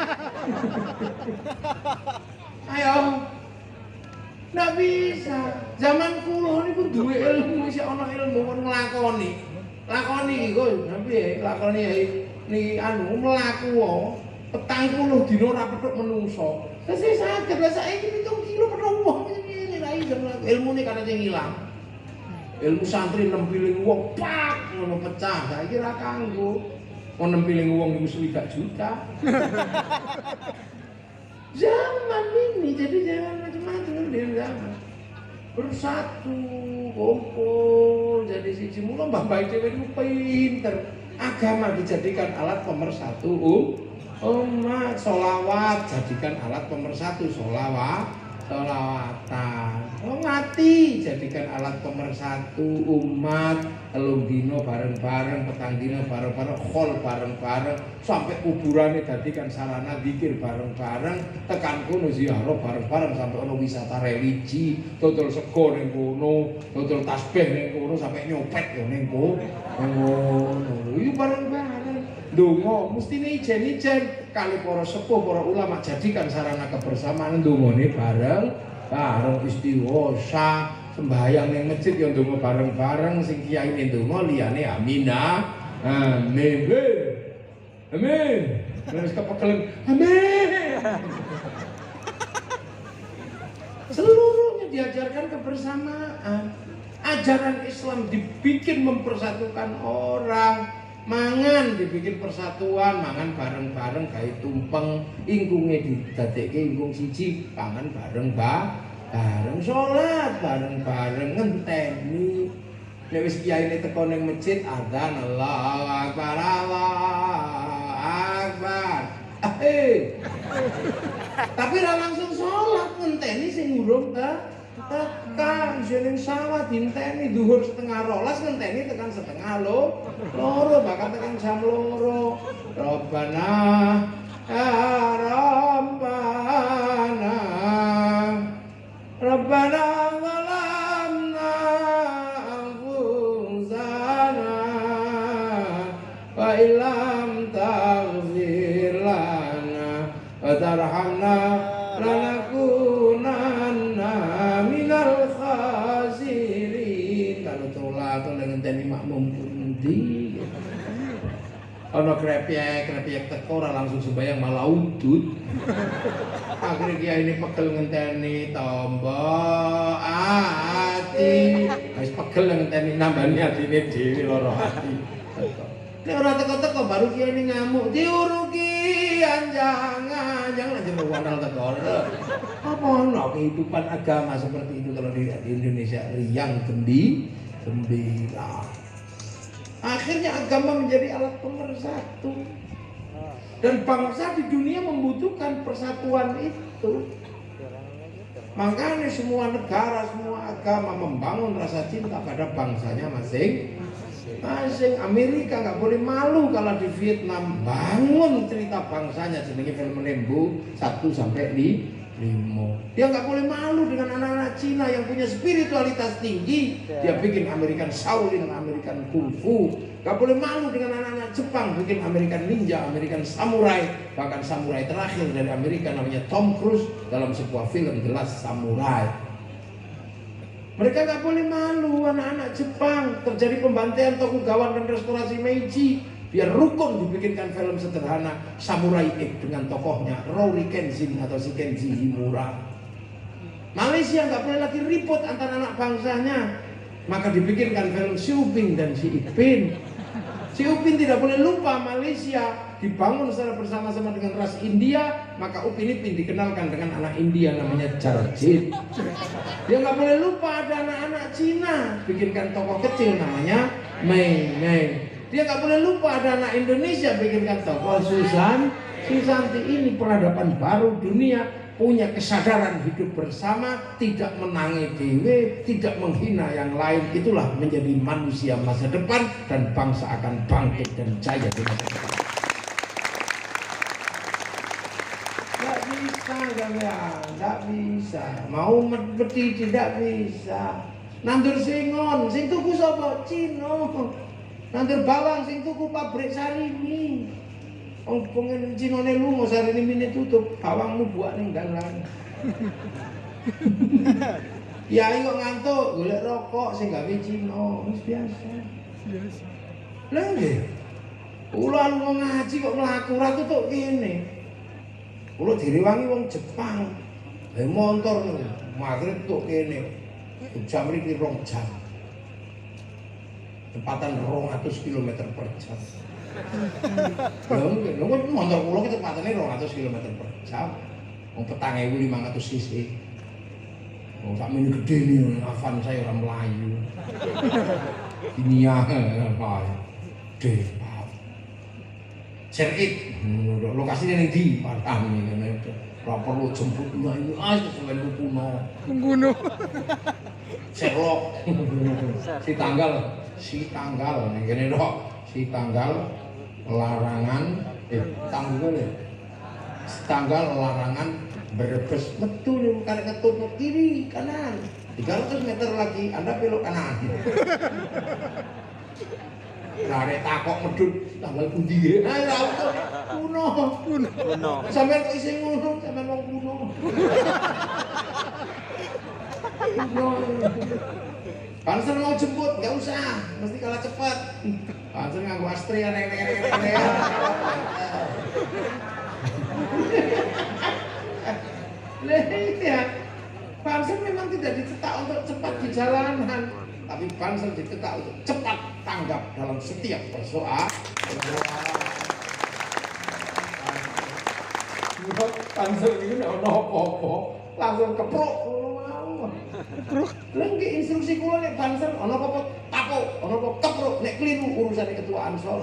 Ayo. Nggak bisa. Zaman kula niku duwe ilmu isih ana ilmu kon nglakoni. Lakoni iki kok piye? Lakoni ya niki mlaku wae 40 dina ora petuk menungso. Tesih saged lah saiki 7 kilo petuk wong ngene ra iso ilmune kana sing ilang. Ilmu santri nempiling wong pak ngono pecah, saiki ra kanggo. Wong nempiling wong niku 1 juta. Zaman ini jadi zaman macam-macam dia zaman. Bersatu, kumpul, jadi siji mula mbah-mbah dhewe niku pinter. Agama dijadikan alat pemersatu umat, sholawat jadikan alat pemersatu sholawatan. Ngati jadikan alat pemersatu umat, telung dino bareng-bareng, petang dino bareng-bareng, khol bareng-bareng, sampai kuburannya jadikan sarana zikir bareng-bareng, tekan kono ziarah bareng-bareng, sampai ono wisata religi, total sego ning kono, total tasbih ning kono, sampai nyopet yo ning kono. Iki bareng-bareng. Ndonga mestine ijen-ijen kali para sepuh, para ulama jadikan sarana kebersamaan ndongane bareng istighosah, sembahyang ning masjid yo ndonga bareng-bareng, sing kiyaine ndonga liyane aminah. Amin. Amin. Terus kepegelen, amin. Seluruhnya diajarkan kebersamaan. Ajaran Islam dibikin mempersatukan orang. Mangan dibikin persatuan, mangan bareng-bareng gawe tumpeng, ingkunge didadekke ingkung siji, pangan bareng salat bareng-bareng ngenteni. Nek wis kiyaine teko ning masjid adzan Allahu Akbar Allahu Akbar. Tapi ra langsung salat ngenteni sing urung tekan jeneng sawah dinteni dhuwur setengah rolas ngenteni tekan setengah loro bakal tekan jam loro. Rabbana ya Rabbana Rabbana zalamna anfusana wa illam taghfir lana wa tarhamna lanakunanna minal khasirin. Kalau tolak ngenteni makmum pundi ana krepyek teko ora langsung sembayang malah udut. Akhirnya kiai ini pegel ngenteni tombo ati wis pegel ngenteni nambani atine dhewe lara ati. Nek ora teko-teko baru kiai ini ngamuk diuruki anjang-anjang lan jeneng wadal teko. Apa ono kehidupan agama seperti itu kalau di Indonesia riang gembira. Akhirnya agama menjadi alat pemersatu. Dan bangsa di dunia membutuhkan persatuan itu. Makanya semua negara, semua agama membangun rasa cinta pada bangsanya masing-masing. Amerika nggak boleh malu kalau di Vietnam bangun cerita bangsanya jenenge film Nembo 1 sampai 5. Dia nggak boleh malu dengan anak-anak Cina yang punya spiritualitas tinggi. Dia bikin American Shaolin, American Kung Fu. Nggak boleh malu dengan anak-anak Jepang, bikin American Ninja, American Samurai. Bahkan samurai terakhir dari Amerika namanya Tom Cruise dalam sebuah film The Last Samurai. Mereka nggak boleh malu anak-anak Jepang. Terjadi pembantaian Tokugawa dan restorasi Meiji. Biar rukun dibikinkan film sederhana Samurai X dengan tokohnya Rory Kenshin atau si Kenji Himura. Malaysia nggak boleh lagi ribut antara anak bangsanya, maka dibikinkan film Si Upin dan Si Ipin. Si Upin tidak boleh lupa Malaysia, dibangun secara bersama-sama dengan ras India, maka Upin Ipin dikenalkan dengan anak India namanya Jarjit. Dia nggak boleh lupa ada anak-anak Cina, bikinkan tokoh kecil namanya Mei Mei. Dia nggak boleh lupa ada anak Indonesia bikinkan tokoh Susanti. Ini peradaban baru dunia, punya kesadaran hidup bersama, tidak menangi dewe, tidak menghina yang lain. Itulah menjadi manusia masa depan dan bangsa akan bangkit dan jaya di masa depan. Nggak bisa kalian, nggak bisa. Mau medhi tidak bisa. Nandur singon, sing tuku sapa? Cina. Nandur bawang sing tuku pabrik Sarimi. Wong pengen Cinane lunga Sarimi mine tutup, bawangmu buak ning dalan. Kiai kok ngantuk golek rokok sing gawe Cina, wis biasa. Lha nggih. Kula lunga ngaji kok mlaku ra tutuk kene. Kula direwangi wong Jepang. Lah montor magrib tuk kene. Jam mriki 2 jam. Kecepatan 200 km per jam. Lho, motor kula kecepatane 200 km per jam. Wong 4.500 cc. Wong sak mene gedhe nih, Avan saya ora mlayu. Dunia apa? Gede. Serit, lokasinya ning ndi? Parkam ngene. Ora perlu jemput mlayu, sampeyan kuno. Kuno. Serlok. Si tanggal ning kene tok. Si tanggal larangan tanggal larangan Brebes metu nih karek ketut kiri kanan 300 meter lagi Anda belok kanan. Lare takok medhut tanggal pundi ya? Ora kuno. Sampeyan kok isih ngono, sampeyan wong kuno. Pansen mau jemput, nggak usah, mesti kalah cepat. Pansen nganggo Astria, Lihat, Pansel memang tidak dicetak untuk cepat di jalanan, tapi Pansel dicetak untuk cepat tanggap dalam setiap persoalan. Pansel ini nggak ono apa-apa, langsung keprok. Lengki instruksi kula nek Pansel ono apa-apa tapuk, ono apa keprok, nek keliru urusane ketua Ansor.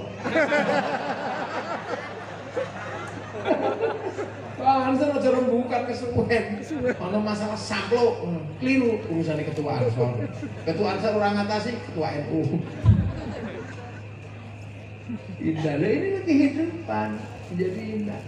Pansel aja rembukan kesuwen. Ono masalah samplo, keliru urusane ketua Ansor. Ketua Ansor ora ngatasi ketua NU. Indah, ini kehidupan menjadi indah.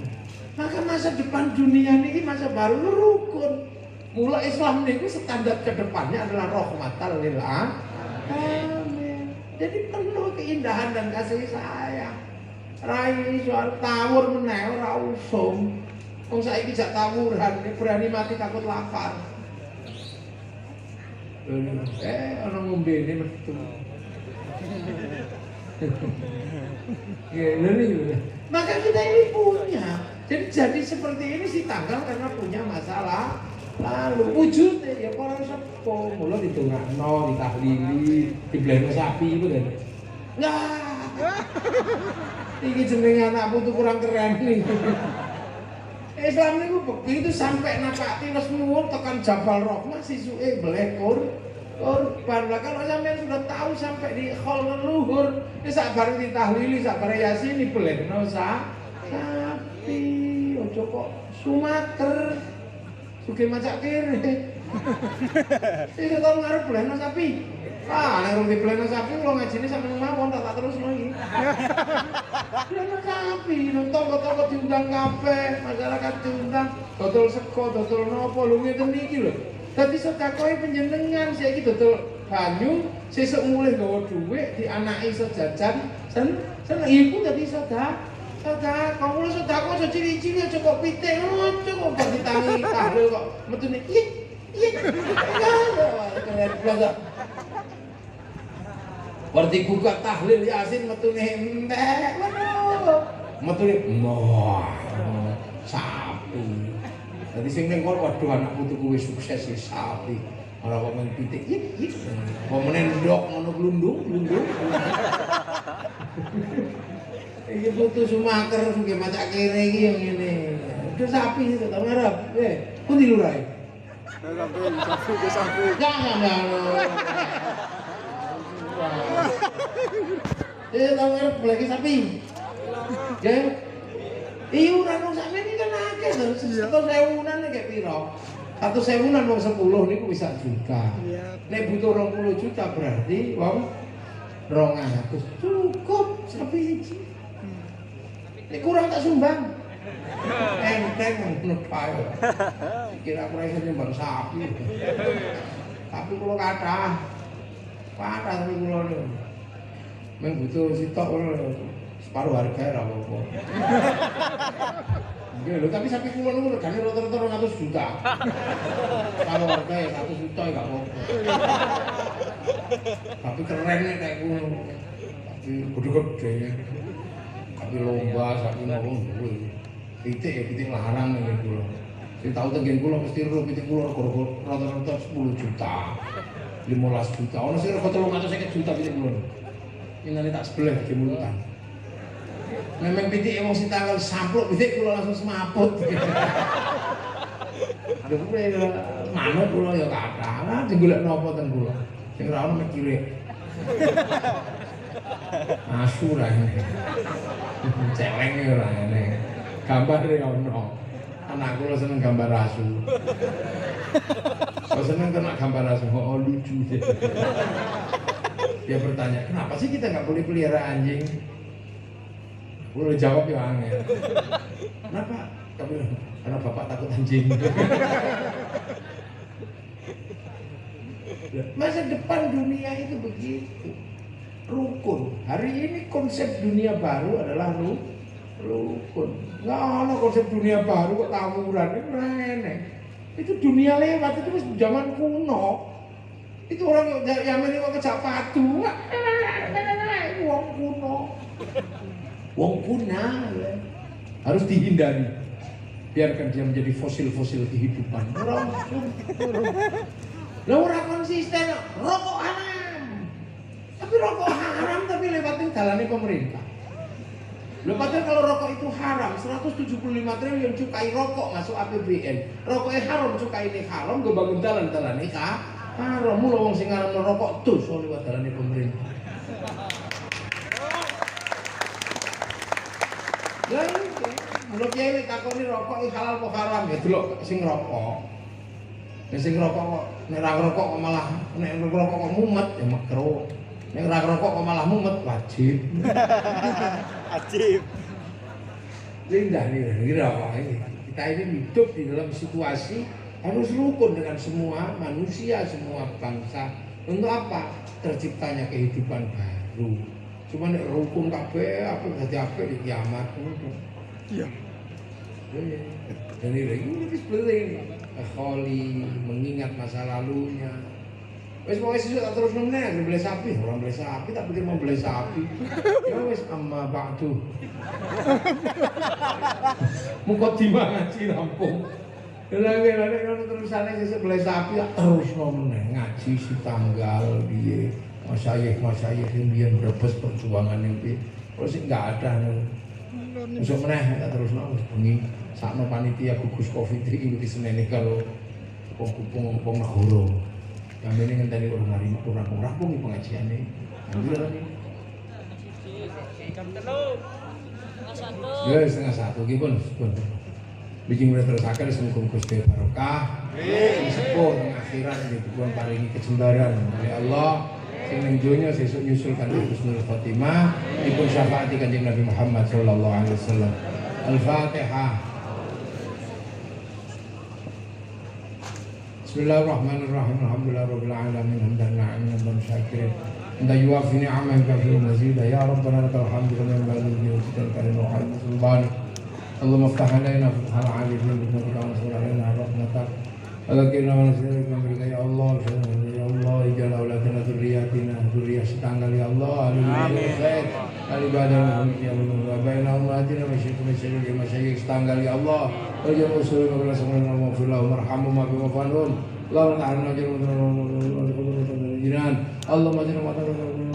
Maka masa depan dunia ini masa baru rukun. Mula Islam ini standar kedepannya adalah rahmatan lil alamin. Jadi penuh keindahan dan kasih sayang. Rai soal tawur meneh ora usum. Wong saiki jak tawuran, berani mati takut lapar. Ana ngombene metu. Maka kita ini punya. Jadi seperti ini si tanggal karena punya masalah lalu wujudnya ya para sepuh mula ditungakno, ditahlili, dibleno sapi itu kan. Nah, ini jenenge anak putu kurang keren nih. Islam ini begitu sampai napati wis nuwun tekan Jabal Rahmah sisuke bleh korban. Lah kalau sampean sudah tahu sampai di khol leluhur, ini sabar ditahlili, sabar yasin dibleno sapi. Ojo kok sumaker. Suge macak kiri. Iki tau ngarep bleno sapi. Nek rung dibleno sapi kula ngajine sampe mawon tak terus lagi. Bleno sapi, tonggo-tonggo diundang kabeh, masyarakat diundang, dodol sego, dodol napa lho ngeten iki lho. Dadi sedekahe panjenengan saiki dodol banyu, sesuk mulih gawa dhuwit dianaki iso jajan, seneng iku dadi sedekah. Kamu lu sudah kok ciri-ciri aja kok pitik lucu kok gak ditangi tahlil kok metune iya keren banget. Berarti buka tahlil yasin metune mbek waduh metune wah sapi. Jadi sing ning kono waduh anak putuku wis sukses wis sapi. Ora kok men pitik iya kok meneh ndok ngono glundung. Iki putu sumaker suge macak kere iki yang ngene. Udah sapi itu tak ngarep. Pundi lurae? Sapi. Jangan. Tak ngarep lagi sapi. Ya. Iuran wong sakmene iki kan akeh to. 100.000-an kayak piro? 100.000-an wong 10 niku bisa juta. Nek butuh 20 juta berarti wong 200 cukup sapi iki. Ini kurang tak sumbang. Enteng ngono kae. Kira aku iso nyumbang sapi. Tapi kula kathah. Tapi kula niku. Men butuh sitok separuh harga ora apa-apa. Nggih lho, tapi sapi kula niku regane rata-rata 200 juta. Kalau harga ya 1 juta ya gak apa-apa. Tapi keren nek kayak ngono. Tapi gede-gede. Sapi lomba, sapi nopo duwe. Pitik ya pitik larang ning kula. Sing tau tenggen kula mesti ro pitik kula rata-rata 10 juta. 15 juta. Ono sing rego 350 juta pitik kula. Ingane tak sebelah dimulutan. Memang pitik wong sing tanggal sampluk pitik kula langsung semaput. Lha kuwi manut kula ya kathah. Digolek napa ten kula. Sing ora ono mikire. Asu ra ini. Celeng ora ngene. Gambar e ono. Anak kula seneng gambar asu. Kok seneng kena gambar asu, oh lucu. Dia bertanya, kenapa sih kita nggak boleh pelihara anjing? Boleh jawab ya angel. Kenapa? Karena bapak takut anjing. Masa depan dunia itu begitu. Rukun. Hari ini konsep dunia baru adalah rukun. Nggak ada konsep dunia baru kok tawuran, itu aneh. Itu dunia lewat, itu zaman kuno. Itu orang Yaman itu kejak patu. Wong kuno. Wong kuna. harus dihindari. Biarkan dia menjadi fosil-fosil kehidupan. Lah ora konsisten, rokok haram. Tapi rokok haram tapi lewatin dalane pemerintah. Lho padahal kalau rokok itu haram, 175 triliun cukai rokok masuk APBN. Rokoknya haram, cukai ini haram, gue bangun dalan-dalan ini haram. Mula wong sing ngaran rokok tuh soal lewat dalane pemerintah. Lah iki, mula kiai takoni rokok iki halal apa haram ya delok sing rokok. Nek sing rokok kok nek ra rokok kok malah nek rokok kok mumet ya makruh. Nek ra rokok kok malah mumet wajib. Wajib. Lindah nih, rokok ini. Kita ini hidup di dalam situasi harus rukun dengan semua manusia, semua bangsa. Untuk apa? Terciptanya kehidupan baru. Cuma nek rukun kabeh apa dadi apik di kiamat ngono. Iya. Dan ini penting. Kholi mengingat masa lalunya. Wes pokoke sesuk tak terus meneh beli sapi, orang beli sapi tak pikir mau beli sapi. Ya wes amma ba'du. Mukadimah ngaji rampung. Lha kalau terusane sesuk beli sapi tak terus meneh ngaji si tanggal piye. Masyayikh sing biyen Brebes perjuangan ning piye. Terus enggak ada. Besok meneh tak terus wis bengi sakno panitia gugus Covid iki wis senene karo wong negara. Yang ini ngenteni orang hari kurang pun pengajiannya. Alhamdulillah ini. Ya setengah satu gimana? Bikin mulai terusakan semoga Gusti barokah. Sepuh teng akhirat dipun paringi kejembaran oleh Allah. Sing ning donya sesuk nyusul kanthi husnul khotimah dipun syafaati Kanjeng Nabi Muhammad sallallahu alaihi wasallam. Al-Fatihah. Bismillahirrahmanirrahim. Alhamdulillahirabbil alamin. Hamdan na'iman syakirin. Anta yuwafi ni'amah kafiru mazida. Ya Rabbana lakal hamdu kama yanbaghi li wajhikal karim wa hal sulbani. Allahumma iftah alaina fathal 'alifin bi rahmatika wa ansur alaina rahmatak. Alakirna wa nasirika bika ya Allah. Ya Allah ijal auladana dzurriyyatina dzurriyyah setanggal ya Allah. Amin. Khair. Al-ibadah ya Allah. Wa baina ummatina wa syukur masyayikh setanggal ya Allah. Wajah usul wa sallallahu alaihi wa marhamu ma bi wafanun. Allahumma ta'ala jiran. Allahumma jina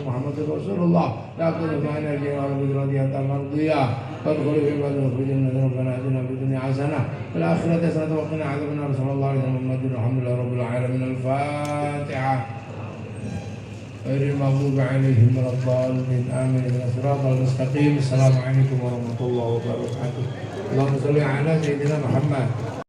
Muhammad Rasulullah. La kullu ma'ana jiran bi radiyatan mardiyah. Fadkhulu fi ibadati rabbana atina fid dunya hasanah wal akhirati hasanah wa qina adzabannar. Sallallahu alaihi wa sallam. Alhamdulillahi rabbil alamin. Al-Fatihah. Ghairil maghdubi 'alaihim waladdallin. Amin. Shiratal mustaqim. Assalamualaikum warahmatullahi wabarakatuh. Allahumma shalli ala sayyidina Muhammad.